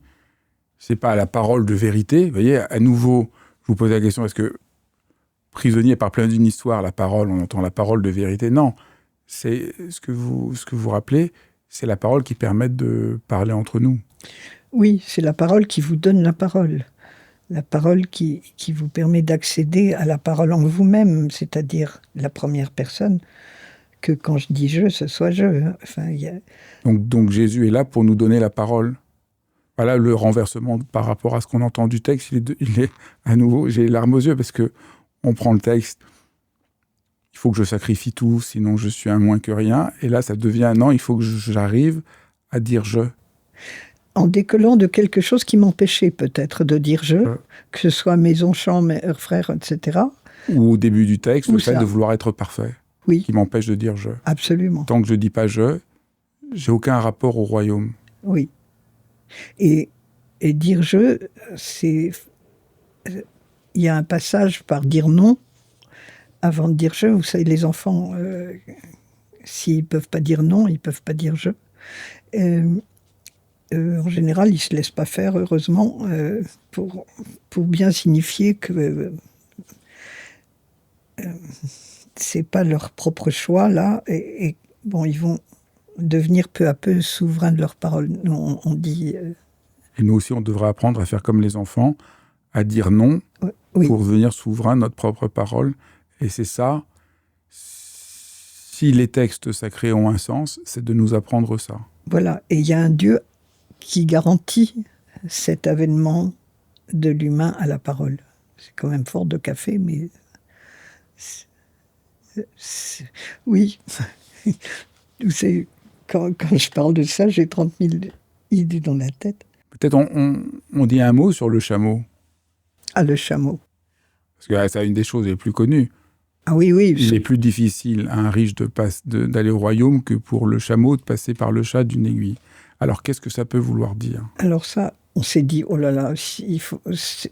c'est pas la parole de vérité. Vous voyez, à nouveau, je vous pose la question, est-ce que prisonnier par plein d'une histoire, la parole, on entend la parole de vérité? Non, c'est ce que vous rappelez, c'est la parole qui permet de parler entre nous. Oui, c'est la parole qui vous donne la parole. La parole qui vous permet d'accéder à la parole en vous-même, c'est-à-dire la première personne, que quand je dis « je », ce soit « je ». Enfin, Donc Jésus est là pour nous donner la parole. Voilà le renversement par rapport à ce qu'on entend du texte. Il est à nouveau, j'ai les larmes aux yeux parce que on prend le texte. Il faut que je sacrifie tout, sinon je suis un moins que rien. Et là, ça devient non, il faut que j'arrive à dire je. En décollant de quelque chose qui m'empêchait peut-être de dire je, que ce soit maison, champ, mère, frère, etc. Ou au début du texte, Ou le fait ça. de vouloir être parfait, Oui, qui m'empêche de dire je. absolument. Tant que je dis pas je, j'ai aucun rapport au royaume. Oui. Et dire je, c'est... Il y a un passage par dire non avant de dire je. Vous savez, les enfants, s'ils ne peuvent pas dire non, ils ne peuvent pas dire je. En général, ils ne se laissent pas faire, heureusement, pour bien signifier que c'est pas leur propre choix, là. Et bon, ils vont devenir peu à peu souverains de leur parole. On dit... Et nous aussi, on devrait apprendre à faire comme les enfants, à dire non oui. pour devenir souverain de notre propre parole. Et c'est ça, si les textes sacrés ont un sens, c'est de nous apprendre ça. Voilà. Et il y a un Dieu qui garantit cet avènement de l'humain à la parole. C'est quand même fort de café, mais... Oui. C'est, quand je parle de ça, j'ai 30 000 idées dans la tête. Peut-être on dit un mot sur le chameau. Ah, le chameau. Parce que c'est une des choses les plus connues. Ah oui, oui. Il est plus difficile à un riche d'aller au royaume que pour le chameau de passer par le chat d'une aiguille. Alors, qu'est-ce que ça peut vouloir dire ? Alors ça, on s'est dit, oh là là,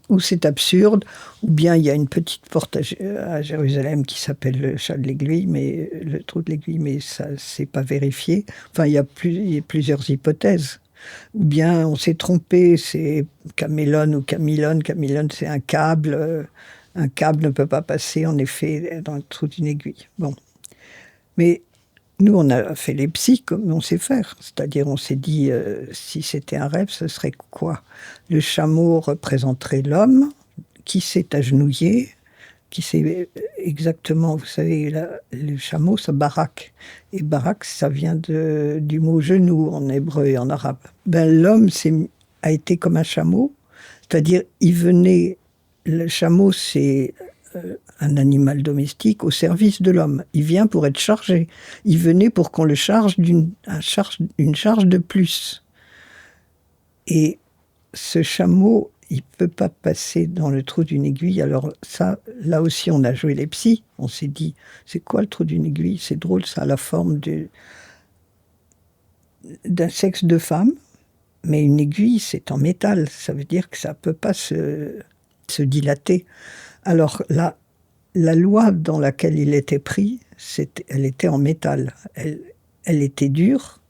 ou c'est absurde, ou bien il y a une petite porte à Jérusalem qui s'appelle le chat de l'aiguille, mais le trou de l'aiguille, mais ça, c'est pas vérifié. Enfin, il y a plusieurs hypothèses. Ou bien on s'est trompé, c'est camélone ou camilone. Camilone, c'est un câble. Un câble ne peut pas passer, en effet, dans le trou d'une aiguille. Bon. Mais nous, on a fait les psys comme on sait faire. C'est-à-dire, on s'est dit, si c'était un rêve, ce serait quoi ? Le chameau représenterait l'homme qui s'est agenouillé, qui s'est exactement, vous savez, le chameau, ça barak. Et barak, ça vient du mot genou en hébreu et en arabe. Ben, l'homme a été comme un chameau, c'est-à-dire, le chameau, c'est un animal domestique au service de l'homme. Il vient pour être chargé. Il venait pour qu'on le charge une charge de plus. Et ce chameau, il ne peut pas passer dans le trou d'une aiguille. Alors ça, là aussi, on a joué les psys. On s'est dit, c'est quoi le trou d'une aiguille ? C'est drôle, ça a la forme d'un sexe de femme. Mais une aiguille, c'est en métal. Ça veut dire que ça ne peut pas se dilater. Alors la loi dans laquelle il était pris, elle était en métal. Elle était dure.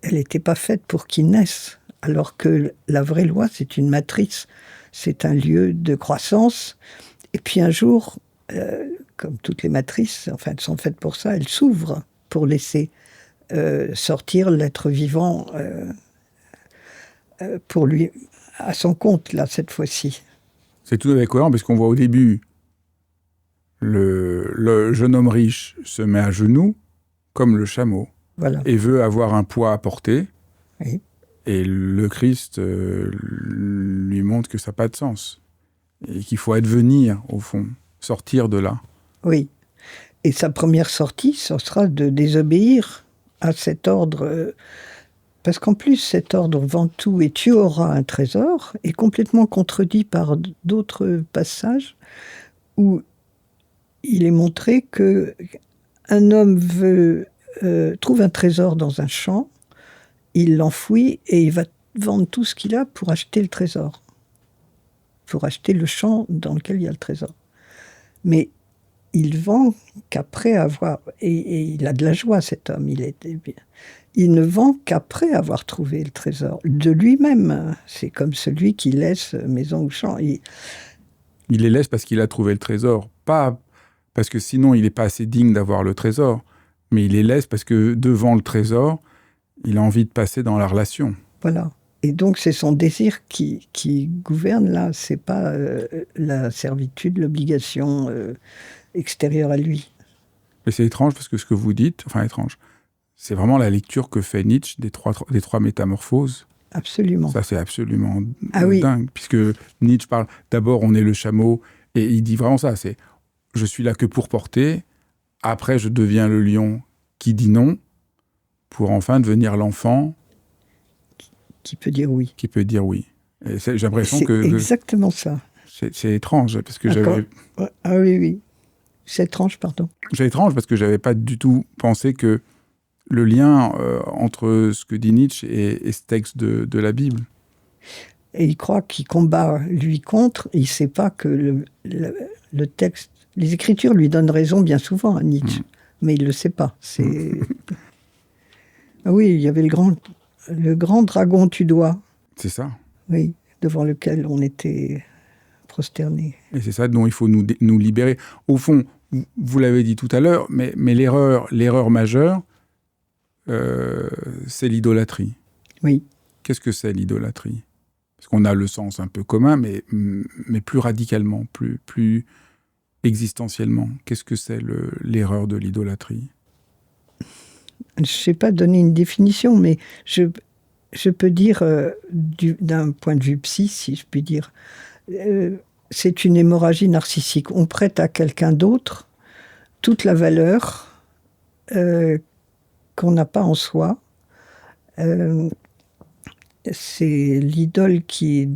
Elle n'était pas faite pour qu'il naisse. Alors que la vraie loi, c'est une matrice. C'est un lieu de croissance. Et puis un jour, comme toutes les matrices, enfin, elles sont faites pour ça, elles s'ouvrent pour laisser sortir l'être vivant pour lui, à son compte, là, cette fois-ci. C'est tout à fait cohérent, parce qu'on voit au début, le jeune homme riche se met à genoux, comme le chameau, voilà. Et veut avoir un poids à porter. Oui. Et le Christ lui montre que ça n'a pas de sens. Et qu'il faut advenir, au fond, sortir de là. Oui. Et sa première sortie, ce sera de désobéir à cet ordre. Parce qu'en plus, cet ordre vend tout et tu auras un trésor est complètement contredit par d'autres passages où il est montré qu'un homme trouve un trésor dans un champ, il l'enfouit et il va vendre tout ce qu'il a pour acheter le trésor. Pour acheter le champ dans lequel il y a le trésor. Mais il vend qu'après avoir... Et il a de la joie, cet homme. Il ne vend qu'après avoir trouvé le trésor. De lui-même. C'est comme celui qui laisse maison ou champ. Il les laisse parce qu'il a trouvé le trésor. Pas parce que sinon, il n'est pas assez digne d'avoir le trésor. Mais il les laisse parce que devant le trésor, Il a envie de passer dans la relation. Voilà. Et donc, c'est son désir qui gouverne, là. C'est pas la servitude, l'obligation extérieure à lui. Mais c'est étrange parce que ce que vous dites, enfin étrange, c'est vraiment la lecture que fait Nietzsche des trois métamorphoses. Absolument. Ça, c'est absolument oui. dingue, puisque Nietzsche parle, d'abord, on est le chameau, et il dit vraiment ça, c'est « je suis là que pour porter », après, je deviens le lion qui dit non, pour enfin devenir l'enfant qui peut dire oui. Qui peut dire oui. Et j'ai l'impression que... C'est exactement ça. C'est étrange, parce que j'avais... Ah oui. C'est étrange, pardon. C'est étrange, parce que j'avais pas du tout pensé que le lien entre ce que dit Nietzsche et ce texte de la Bible. Et il croit qu'il combat lui contre, et il ne sait pas que le texte, les Écritures lui donnent raison bien souvent à Nietzsche, mais il ne le sait pas. Ah oui, il y avait le grand dragon Tudois. C'est ça. Oui, devant lequel on était prosternés. Et c'est ça dont il faut nous libérer. Au fond, vous l'avez dit tout à l'heure, mais l'erreur majeure, c'est l'idolâtrie. Oui. Qu'est-ce que c'est l'idolâtrie? Parce qu'on a le sens un peu commun, mais plus radicalement, plus existentiellement. Qu'est-ce que c'est l'erreur de l'idolâtrie? Je ne sais pas donner une définition, mais je peux dire, d'un point de vue psy, si je puis dire, c'est une hémorragie narcissique. On prête à quelqu'un d'autre toute la valeur qu'on n'a pas en soi. C'est l'idole qui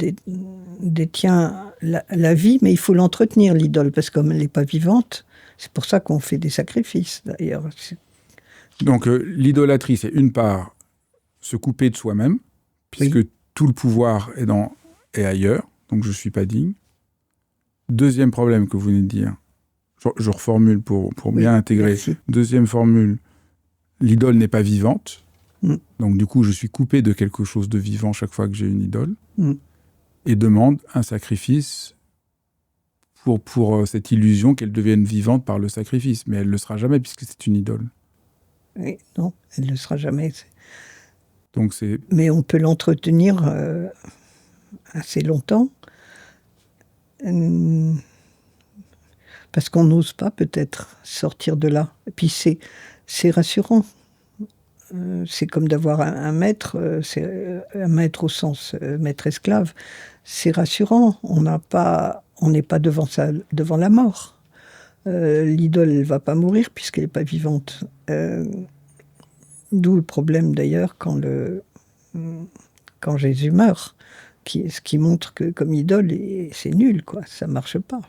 détient la vie, mais il faut l'entretenir, l'idole, parce que comme elle n'est pas vivante, c'est pour ça qu'on fait des sacrifices, d'ailleurs. Donc l'idolâtrie, c'est une part se couper de soi-même, puisque tout le pouvoir est ailleurs, donc je ne suis pas digne. Deuxième problème que vous venez de dire, je reformule pour bien intégrer. Merci. Deuxième formule, l'idole n'est pas vivante. Donc du coup, je suis coupé de quelque chose de vivant chaque fois que j'ai une idole. Et demande un sacrifice pour cette illusion qu'elle devienne vivante par le sacrifice. Mais elle ne le sera jamais puisque c'est une idole. Oui, non, elle ne le sera jamais. Donc c'est... Mais on peut l'entretenir assez longtemps. Parce qu'on n'ose pas peut-être sortir de là. Et puis c'est rassurant. C'est comme d'avoir un maître, c'est un maître au sens maître-esclave. C'est rassurant. On n'est pas devant la mort. L'idole ne va pas mourir puisqu'elle n'est pas vivante. D'où le problème d'ailleurs quand Jésus meurt. Ce qui montre que comme idole, c'est nul, quoi. Ça marche pas.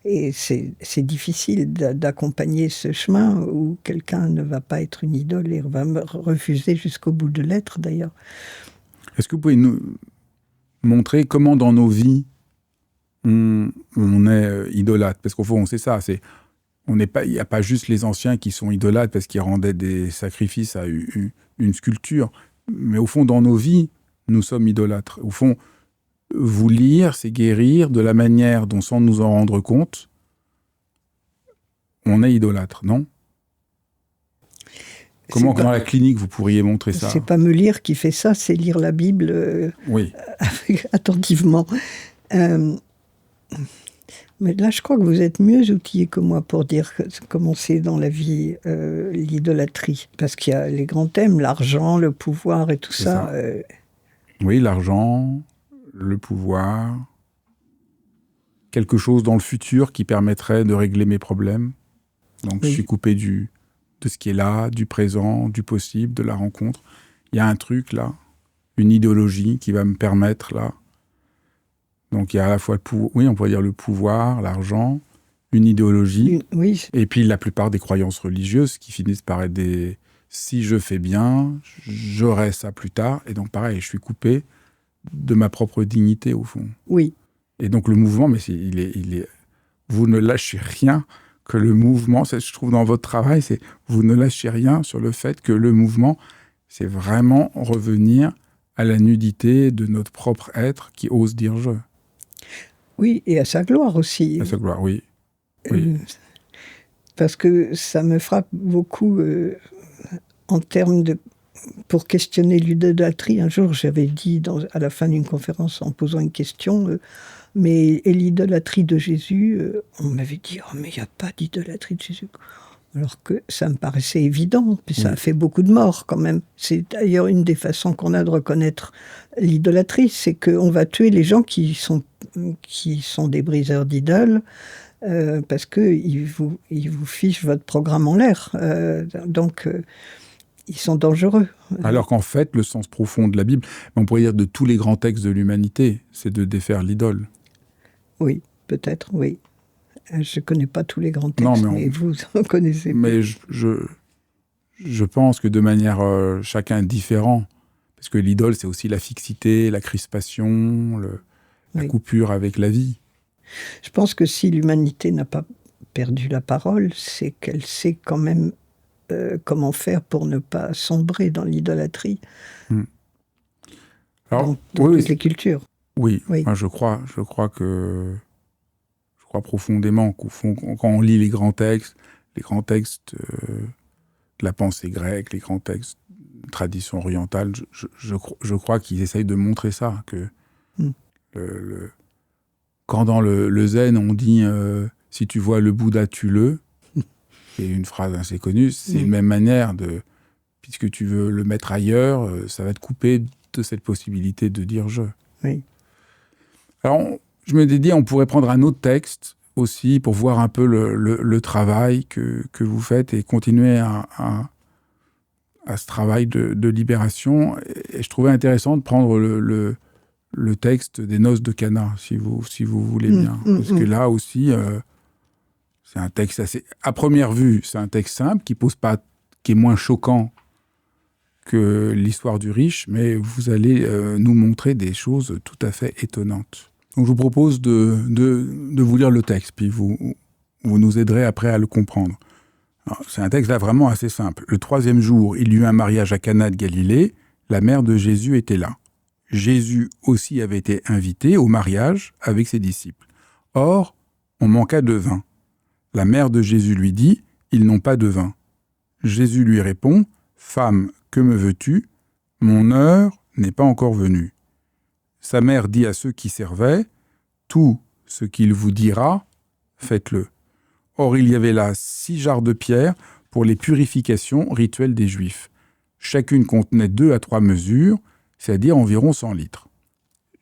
Et c'est difficile d'accompagner ce chemin où quelqu'un ne va pas être une idole et va me refuser jusqu'au bout de l'être, d'ailleurs. Est-ce que vous pouvez nous montrer comment dans nos vies on est idolâtre? Parce qu'au fond, c'est ça. Il n'y a pas juste les anciens qui sont idolâtres parce qu'ils rendaient des sacrifices à une sculpture. Mais au fond, dans nos vies, nous sommes idolâtres. Au fond, vous lire, c'est guérir de la manière dont, sans nous en rendre compte, on est idolâtre, non? Comment dans la clinique vous pourriez montrer ça? C'est pas me lire qui fait ça, c'est lire la Bible attentivement. Mais là, je crois que vous êtes mieux outillé que moi pour dire comment c'est dans la vie l'idolâtrie. Parce qu'il y a les grands thèmes, l'argent, le pouvoir et tout ça. Oui, l'argent, le pouvoir, quelque chose dans le futur qui permettrait de régler mes problèmes. Donc je suis coupé de ce qui est là, du présent, du possible, de la rencontre. Il y a un truc là, une idéologie qui va me permettre là. Donc il y a à la fois on pourrait dire le pouvoir, l'argent, une idéologie, et puis la plupart des croyances religieuses qui finissent par être des... Si je fais bien, j'aurai ça plus tard. Et donc, pareil, je suis coupé de ma propre dignité, au fond. Oui. Et donc, le mouvement, mais vous ne lâchez rien que le mouvement, je trouve dans votre travail, vous ne lâchez rien sur le fait que le mouvement, c'est vraiment revenir à la nudité de notre propre être qui ose dire « je ». Oui, et à sa gloire aussi. À sa gloire, oui. Parce que ça me frappe beaucoup... en termes de pour questionner l'idolâtrie, un jour j'avais dit à la fin d'une conférence en posant une question, mais et l'idolâtrie de Jésus, on m'avait dit « Oh mais il n'y a pas d'idolâtrie de Jésus ». Alors que ça me paraissait évident, puis ça a fait beaucoup de morts quand même. C'est d'ailleurs une des façons qu'on a de reconnaître l'idolâtrie, c'est qu'on va tuer les gens qui sont des briseurs d'idoles, parce qu'ils vous fichent votre programme en l'air. Donc, ils sont dangereux. Alors qu'en fait, le sens profond de la Bible, on pourrait dire de tous les grands textes de l'humanité, c'est de défaire l'idole. Oui, peut-être, oui. Je ne connais pas tous les grands textes, mais vous en connaissez. Mais je pense que de manière chacun différent, parce que l'idole, c'est aussi la fixité, la crispation, la coupure avec la vie. Je pense que si l'humanité n'a pas perdu la parole, c'est qu'elle sait quand même comment faire pour ne pas sombrer dans l'idolâtrie. Alors, dans toutes les cultures. Oui. Moi, je crois profondément qu'au fond, quand on lit les grands textes de la pensée grecque, les grands textes de tradition orientale, je crois qu'ils essayent de montrer ça, que quand dans le zen, on dit si tu vois le Bouddha, tue-le, c'est une phrase assez connue, c'est une même manière de, puisque tu veux le mettre ailleurs, ça va te couper de cette possibilité de dire je. Oui. Alors, je me dis, on pourrait prendre un autre texte aussi pour voir un peu le travail que vous faites et continuer à ce travail de libération. Et je trouvais intéressant de prendre le texte des noces de Cana, si vous voulez bien. Parce que là aussi, c'est un texte assez... À première vue, c'est un texte simple qui est moins choquant que l'histoire du riche, mais vous allez nous montrer des choses tout à fait étonnantes. Donc je vous propose de vous lire le texte, puis vous nous aiderez après à le comprendre. Alors, c'est un texte là vraiment assez simple. Le 3e jour, il y eut un mariage à Cana de Galilée. La mère de Jésus était là. Jésus aussi avait été invité au mariage avec ses disciples. Or, on manqua de vin. La mère de Jésus lui dit, « Ils n'ont pas de vin. » Jésus lui répond, « Femme, que me veux-tu ? Mon heure n'est pas encore venue. » Sa mère dit à ceux qui servaient, « Tout ce qu'il vous dira, faites-le. » Or, il y avait là 6 jarres de pierre pour les purifications rituelles des Juifs. Chacune contenait 2 à 3 mesures, c'est-à-dire environ 100 litres.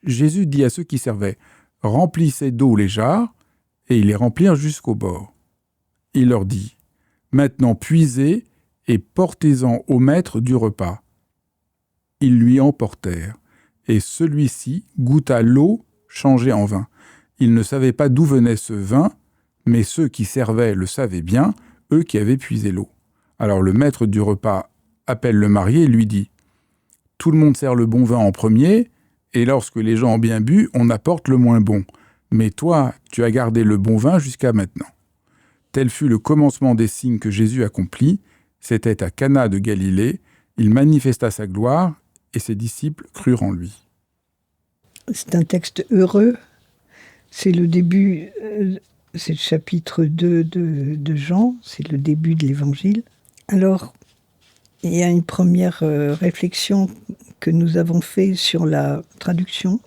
Jésus dit à ceux qui servaient, « Remplissez d'eau les jarres, » et ils les remplirent jusqu'au bord. Il leur dit, « Maintenant puisez et portez-en au maître du repas. » Ils lui emportèrent, et celui-ci goûta l'eau changée en vin. Il ne savait pas d'où venait ce vin, mais ceux qui servaient le savaient bien, eux qui avaient puisé l'eau. Alors le maître du repas appelle le marié et lui dit, « Tout le monde sert le bon vin en premier, et lorsque les gens ont bien bu, on apporte le moins bon. Mais toi, tu as gardé le bon vin jusqu'à maintenant. » Tel fut le commencement des signes que Jésus accomplit. C'était à Cana de Galilée. Il manifesta sa gloire, et ses disciples crurent en lui. C'est un texte heureux. C'est le début, c'est le chapitre 2 de Jean, c'est le début de l'Évangile. Alors, il y a une première réflexion que nous avons faite sur la traduction,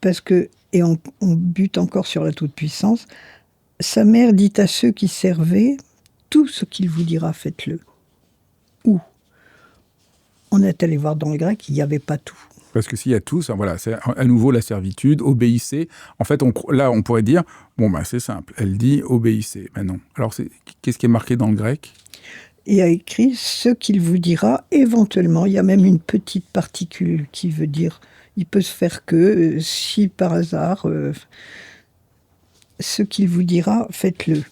parce que, et on bute encore sur la toute-puissance, sa mère dit à ceux qui servaient, « Tout ce qu'il vous dira, faites-le. » Où ? On est allé voir dans le grec, il n'y avait pas tout. Parce que s'il y a tout, ça, voilà, c'est à nouveau la servitude, obéissez. En fait, là, on pourrait dire, bon, ben, c'est simple, elle dit obéissez. Ben non. Alors, qu'est-ce qui est marqué dans le grec ? Il y a écrit ce qu'il vous dira, éventuellement. Il y a même une petite particule qui veut dire, il peut se faire que, si par hasard, ce qu'il vous dira, faites-le.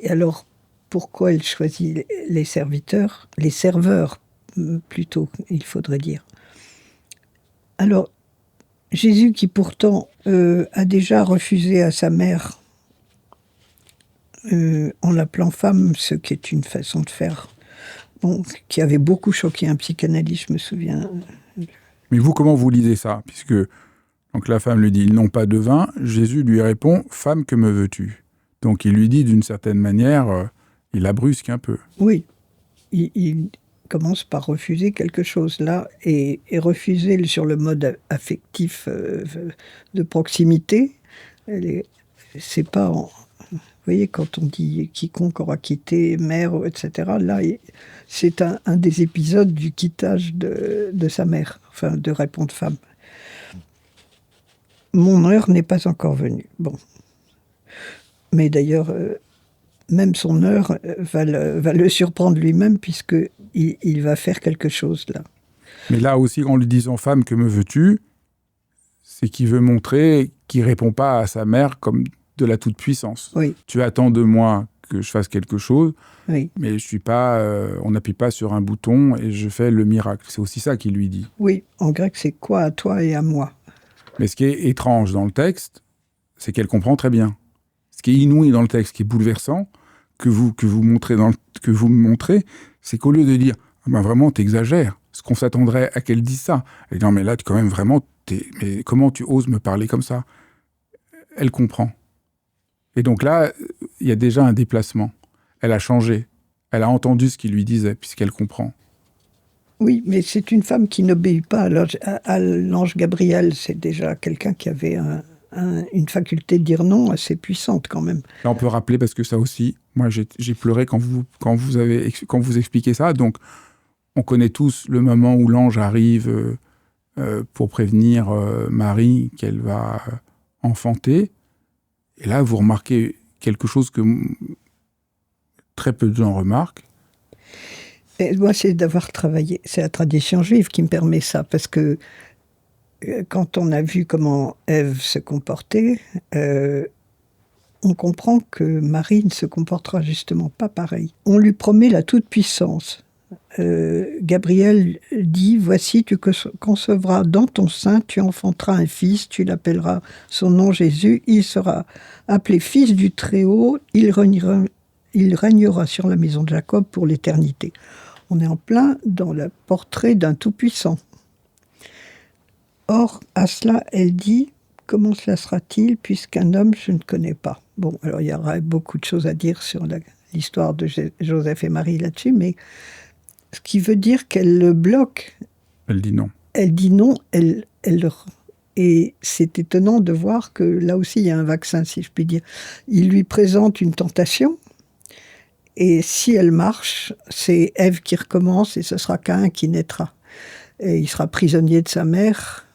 Et alors, pourquoi elle choisit les serviteurs, les serveurs plutôt, il faudrait dire. Alors, Jésus qui pourtant a déjà refusé à sa mère, en l'appelant femme, ce qui est une façon de faire, bon, qui avait beaucoup choqué un psychanalyste, je me souviens. Mais vous, comment vous lisez ça ? Puisque donc la femme lui dit « Ils n'ont pas de vin », Jésus lui répond « Femme, que me veux-tu » Donc il lui dit d'une certaine manière, il la brusque un peu. Oui. il commence par refuser quelque chose là, et refuser sur le mode affectif de proximité, c'est pas... Vous voyez, quand on dit « quiconque aura quitté mère », etc., là, c'est un des épisodes du quittage de sa mère, enfin, de répondre femme. Mon heure n'est pas encore venue. Bon. Mais d'ailleurs, même son heure va le surprendre lui-même, puisqu'il va faire quelque chose là. Mais là aussi, en lui disant « femme, que me veux-tu », c'est qu'il veut montrer qu'il ne répond pas à sa mère comme de la toute-puissance. Oui. Tu attends de moi que je fasse quelque chose, oui. Mais je suis pas, on n'appuie pas sur un bouton et je fais le miracle. C'est aussi ça qu'il lui dit. Oui, en grec, c'est quoi à toi et à moi. Mais ce qui est étrange dans le texte, c'est qu'elle comprend très bien. Ce qui est inouï dans le texte, qui est bouleversant, que vous me montrez, c'est qu'au lieu de dire ah ben vraiment t'exagères, ce qu'on s'attendrait à qu'elle dise ça. Elle dit non mais là quand même vraiment, mais comment tu oses me parler comme ça? Elle comprend. Et donc là, il y a déjà un déplacement. Elle a changé. Elle a entendu ce qu'il lui disait, puisqu'elle comprend. Oui, mais c'est une femme qui n'obéit pas à l'ange Gabriel. C'est déjà quelqu'un qui avait une faculté de dire non assez puissante quand même. Là, on peut rappeler, parce que ça aussi, moi j'ai pleuré quand vous expliquez ça. Donc, on connaît tous le moment où l'ange arrive pour prévenir Marie qu'elle va enfanter. Et là, vous remarquez quelque chose que très peu de gens remarquent. Et moi, c'est d'avoir travaillé. C'est la tradition juive qui me permet ça, parce que quand on a vu comment Ève se comportait, on comprend que Marie ne se comportera justement pas pareil. On lui promet la toute-puissance. Gabriel dit « Voici, tu concevras dans ton sein, tu enfanteras un fils, tu l'appelleras son nom Jésus, il sera appelé fils du Très-Haut, il régnera sur la maison de Jacob pour l'éternité. » On est en plein dans le portrait d'un tout-puissant. Or, à cela, elle dit « Comment cela sera-t-il, puisqu'un homme, je ne connais pas ?» Bon, alors il y aura beaucoup de choses à dire sur l'histoire de Joseph et Marie là-dessus, mais ce qui veut dire qu'elle le bloque. Elle dit non. Elle dit non, et c'est étonnant de voir que là aussi, il y a un vaccin, si je puis dire. Il lui présente une tentation, et si elle marche, c'est Ève qui recommence, et ce sera Caïn qui naîtra. Et il sera prisonnier de sa mère,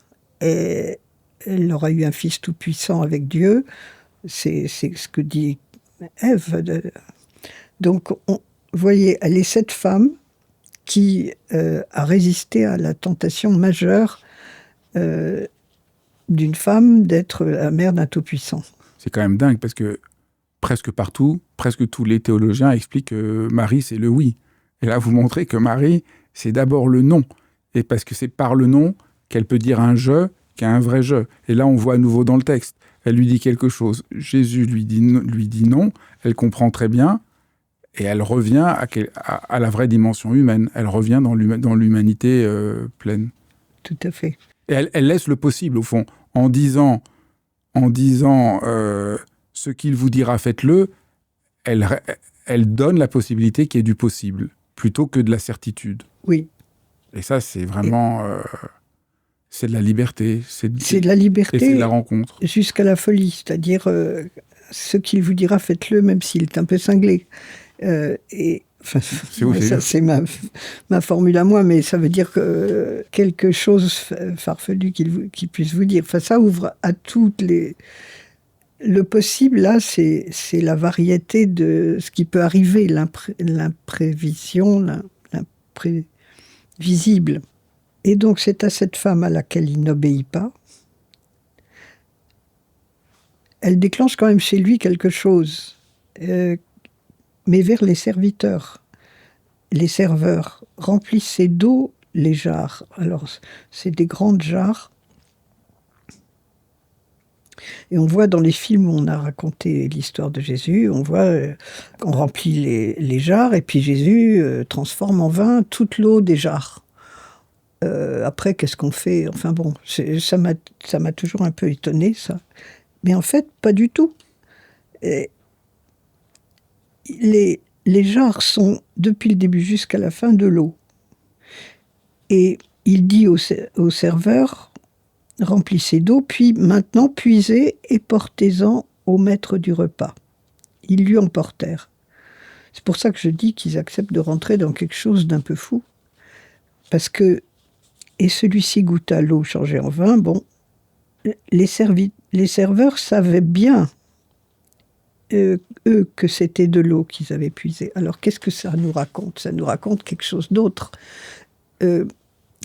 et elle aura eu un fils tout-puissant avec Dieu. C'est ce que dit Ève. Donc, vous voyez, elle est cette femme qui a résisté à la tentation majeure d'une femme d'être la mère d'un tout-puissant. C'est quand même dingue, parce que presque partout, presque tous les théologiens expliquent que Marie, c'est le oui. Et là, vous montrez que Marie, c'est d'abord le non. Et parce que c'est par le non qu'elle peut dire un « je » qui a un vrai « je ». Et là, on voit à nouveau dans le texte. Elle lui dit quelque chose. Jésus lui dit non. Elle comprend très bien. Et elle revient à la vraie dimension humaine. Elle revient dans l'humanité pleine. Tout à fait. Et elle laisse le possible, au fond. En disant ce qu'il vous dira, faites-le, elle donne la possibilité qu'il y ait du possible, plutôt que de la certitude. Oui. Et ça, c'est vraiment... c'est de la liberté. C'est de la liberté. Et c'est de la rencontre. Jusqu'à la folie. C'est-à-dire, ce qu'il vous dira, faites-le, même s'il est un peu cinglé. Enfin, ça, c'est ma formule à moi, mais ça veut dire que quelque chose farfelu qu'il puisse vous dire. Enfin, ça ouvre à toutes les... Le possible, là, c'est la variété de ce qui peut arriver, l'imprévision, l'imprévisible. Et donc, c'est à cette femme à laquelle il n'obéit pas. Elle déclenche quand même chez lui quelque chose, mais vers les serviteurs. Les serveurs remplissaient d'eau les jarres. Alors, c'est des grandes jarres. Et on voit dans les films où on a raconté l'histoire de Jésus, on voit qu'on remplit les jarres, et puis Jésus transforme en vin toute l'eau des jarres. Après, qu'est-ce qu'on fait? Enfin bon, ça m'a toujours un peu étonné, ça. Mais en fait, pas du tout. Et les jarres sont, depuis le début jusqu'à la fin, de l'eau. Et il dit au serveur, remplissez d'eau, puis maintenant puisez et portez-en au maître du repas. Ils lui emportèrent. C'est pour ça que je dis qu'ils acceptent de rentrer dans quelque chose d'un peu fou. Parce que, et celui-ci goûta l'eau changée en vin, bon, les serveurs savaient bien, eux, que c'était de l'eau qu'ils avaient puisée. Alors qu'est-ce que ça nous raconte? Ça nous raconte quelque chose d'autre.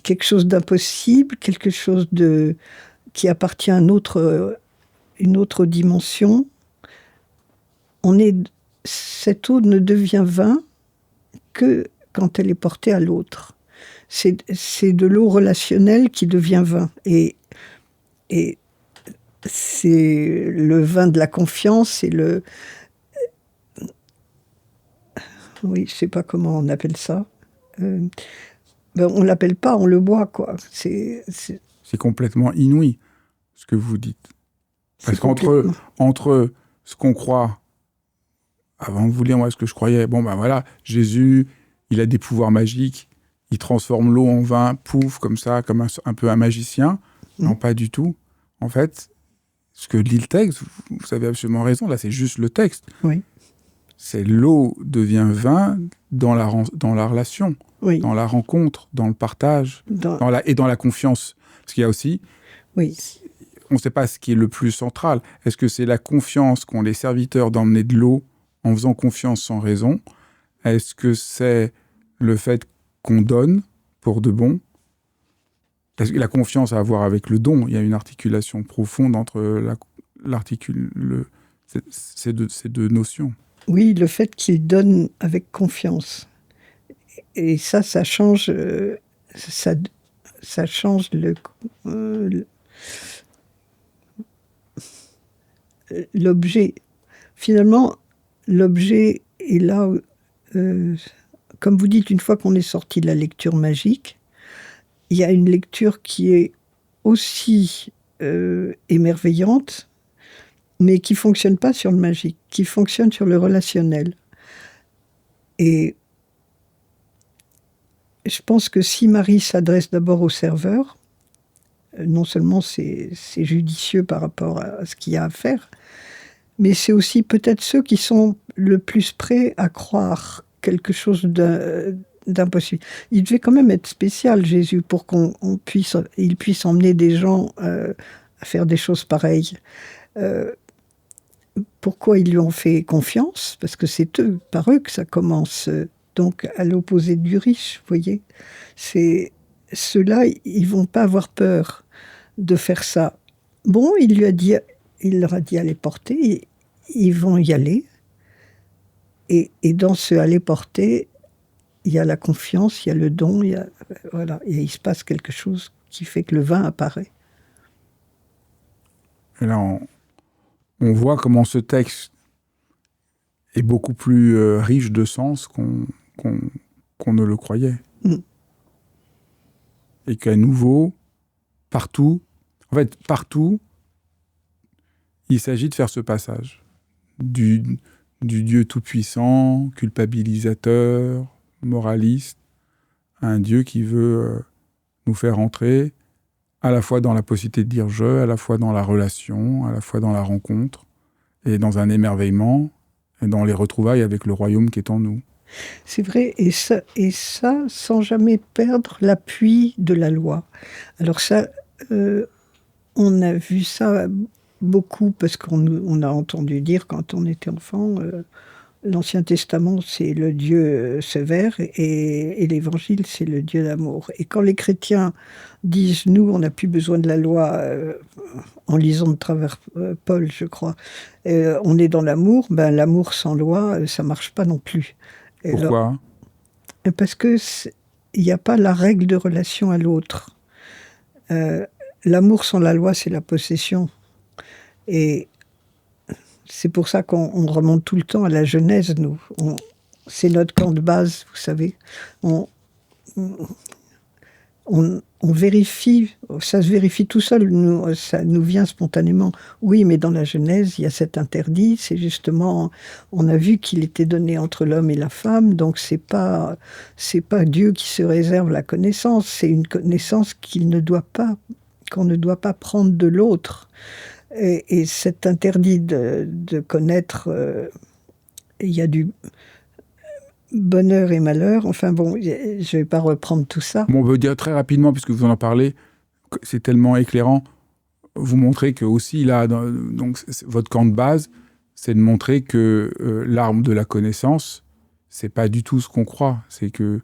Quelque chose d'impossible, quelque chose qui appartient à une autre dimension. Cette eau ne devient vin que quand elle est portée à l'autre. C'est de l'eau relationnelle qui devient vin. Et c'est le vin de la confiance et oui, je ne sais pas comment on appelle ça. On ne l'appelle pas, on le boit, quoi. C'est complètement inouï, ce que vous dites. Parce qu'entre ce qu'on croit, avant de vous lire, moi, ce que je croyais, bon, ben voilà, Jésus, il a des pouvoirs magiques, il transforme l'eau en vin, pouf, comme ça, comme un peu un magicien. Non, pas du tout. En fait, ce que lit le texte, vous avez absolument raison, là, c'est juste le texte. Oui. C'est l'eau devient vin dans la relation, oui. dans la rencontre, dans le partage, et dans la confiance. Parce qu'il y a aussi, oui. on ne sait pas ce qui est le plus central. Est-ce que c'est la confiance qu'ont les serviteurs d'emmener de l'eau en faisant confiance sans raison? Est-ce que c'est le fait qu'on donne pour de bon? Parce que la confiance a à voir avec le don. Il y a une articulation profonde entre ces deux notions. Oui, le fait qu'il donne avec confiance. Et ça change, ça change l'objet. Finalement, l'objet est là, comme vous dites, une fois qu'on est sorti de la lecture magique, il y a une lecture qui est aussi émerveillante, mais qui ne fonctionne pas sur le magique, qui fonctionne sur le relationnel. Et je pense que si Marie s'adresse d'abord au serveur, non seulement c'est judicieux par rapport à ce qu'il y a à faire, mais c'est aussi peut-être ceux qui sont le plus prêts à croire quelque chose d'impossible. Il devait quand même être spécial, Jésus, pour qu'il puisse emmener des gens à faire des choses pareilles. Pourquoi ils lui ont fait confiance? Parce que c'est par eux que ça commence. Donc, à l'opposé du riche, vous voyez. Ceux-là, ils vont pas avoir peur de faire ça. Bon, il leur a dit aller porter, ils vont y aller. Et dans ce aller porter, il y a la confiance, il y a le don, voilà, et il se passe quelque chose qui fait que le vin apparaît. Et là, on voit comment ce texte est beaucoup plus riche de sens qu'on ne le croyait. Et qu'à nouveau, partout, il s'agit de faire ce passage du Dieu tout-puissant, culpabilisateur, moraliste, à un Dieu qui veut nous faire entrer à la fois dans la possibilité de dire « je », à la fois dans la relation, à la fois dans la rencontre, et dans un émerveillement, et dans les retrouvailles avec le royaume qui est en nous. C'est vrai, et ça sans jamais perdre l'appui de la loi. Alors ça, on a vu ça beaucoup, parce qu'on a entendu dire quand on était enfant, l'Ancien Testament c'est le Dieu sévère, et l'Évangile c'est le Dieu d'amour. Et quand les chrétiens disent, nous on n'a plus besoin de la loi, en lisant de travers Paul je crois, on est dans l'amour, ben l'amour sans loi ça marche pas non plus. Pourquoi ? Parce que il n'y a pas la règle de relation à l'autre. L'amour sans la loi, c'est la possession. Et c'est pour ça qu'on remonte tout le temps à la Genèse, nous. C'est notre camp de base, vous savez. On on vérifie, ça se vérifie tout seul, ça nous vient spontanément. Oui, mais dans la Genèse, il y a cet interdit, c'est justement, on a vu qu'il était donné entre l'homme et la femme, donc c'est pas Dieu qui se réserve la connaissance, c'est une connaissance qu'on ne doit pas prendre de l'autre. Et cet interdit de connaître, il y a du bonheur et malheur, enfin bon, je ne vais pas reprendre tout ça. Bon, on veut dire très rapidement, puisque vous en parlez, c'est tellement éclairant, vous montrez que aussi, là, donc, votre camp de base, c'est de montrer que l'arme de la connaissance, c'est pas du tout ce qu'on croit, c'est que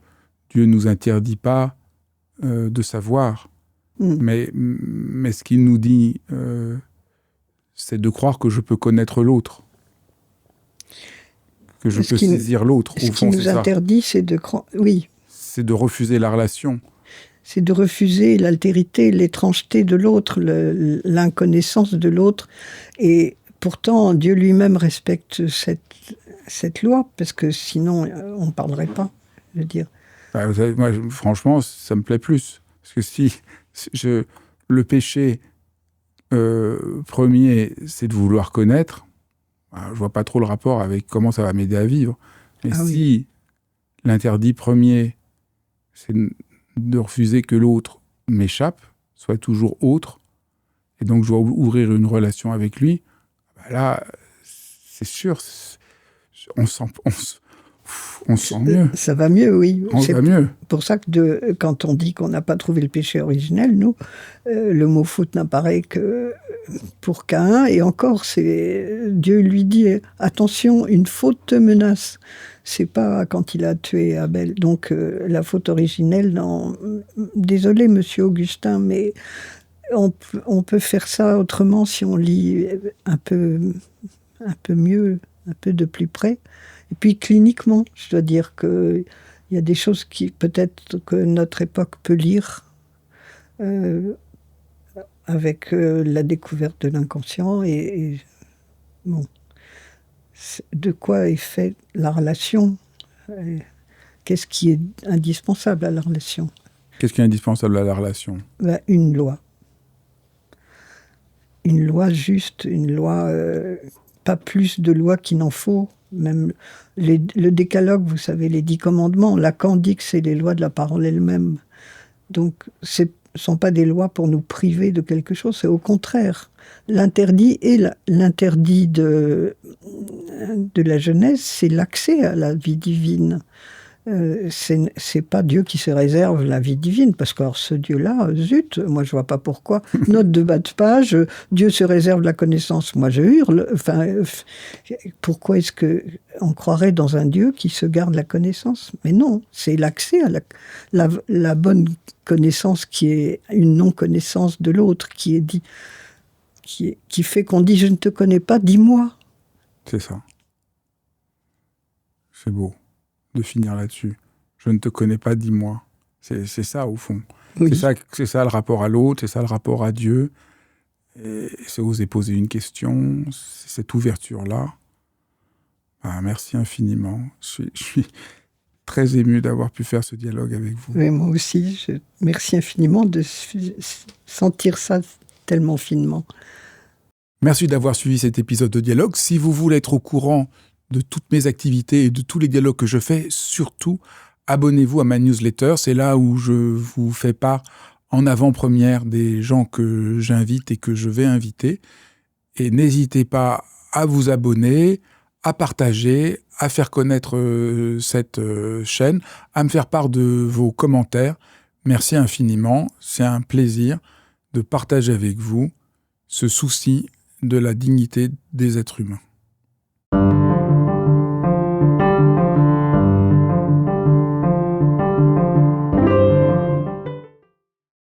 Dieu nous interdit pas de savoir, mais ce qu'il nous dit, c'est de croire que je peux connaître l'autre, que je peux saisir l'autre. Ce qui nous interdit, c'est de croire... Oui. C'est de refuser la relation. C'est de refuser l'altérité, l'étrangeté de l'autre, l'inconnaissance de l'autre. Et pourtant, Dieu lui-même respecte cette loi, parce que sinon, on ne parlerait pas, je veux dire. Bah, vous savez, moi, franchement, ça me plaît plus. Parce que si le péché premier, c'est de vouloir connaître, je ne vois pas trop le rapport avec comment ça va m'aider à vivre. Mais si l'interdit premier, c'est de refuser que l'autre m'échappe, soit toujours autre, et donc je dois ouvrir une relation avec lui, bah là, c'est sûr, on se sent mieux. Ça va mieux, oui. On va mieux. C'est pour ça que quand on dit qu'on n'a pas trouvé le péché originel, nous, le mot faute n'apparaît que pour Caïn, et encore, Dieu lui dit « Attention, une faute te menace ». C'est pas quand il a tué Abel. Donc, la faute originelle, non. Désolé, monsieur Augustin, mais on peut faire ça autrement si on lit un peu mieux, un peu de plus près. Et puis, cliniquement, je dois dire qu'il y a des choses qui, peut-être, que notre époque peut lire avec la découverte de l'inconscient et bon. De quoi est faite la relation? Qu'est-ce qui est indispensable à la relation? Qu'est-ce qui est indispensable à la relation? Une loi. Une loi juste, une loi... pas plus de lois qu'il n'en faut. Même le décalogue, vous savez, les 10 commandements, Lacan dit que c'est les lois de la parole elle-même. Donc, ce ne sont pas des lois pour nous priver de quelque chose, c'est au contraire. L'interdit et l'interdit de la Genèse, c'est l'accès à la vie divine. C'est pas Dieu qui se réserve la vie divine, parce que alors, ce Dieu-là, zut, moi je vois pas pourquoi. Note de bas de page, Dieu se réserve la connaissance. Moi je hurle. Enfin, pourquoi est-ce que on croirait dans un Dieu qui se garde la connaissance? Mais non, c'est l'accès à la bonne connaissance qui est une non-connaissance de l'autre, qui est dit, qui fait qu'on dit je ne te connais pas, dis-moi. C'est ça. C'est beau de finir là-dessus. Je ne te connais pas, dis-moi. C'est ça, au fond. Oui. C'est ça le rapport à l'autre, c'est ça le rapport à Dieu. Et c'est oser poser une question, c'est cette ouverture-là. Merci infiniment. Je suis très ému d'avoir pu faire ce dialogue avec vous. Mais moi aussi, merci infiniment de sentir ça tellement finement. Merci d'avoir suivi cet épisode de dialogue. Si vous voulez être au courant de toutes mes activités et de tous les dialogues que je fais, surtout, abonnez-vous à ma newsletter. C'est là où je vous fais part en avant-première des gens que j'invite et que je vais inviter. Et n'hésitez pas à vous abonner, à partager, à faire connaître cette chaîne, à me faire part de vos commentaires. Merci infiniment. C'est un plaisir de partager avec vous ce souci de la dignité des êtres humains.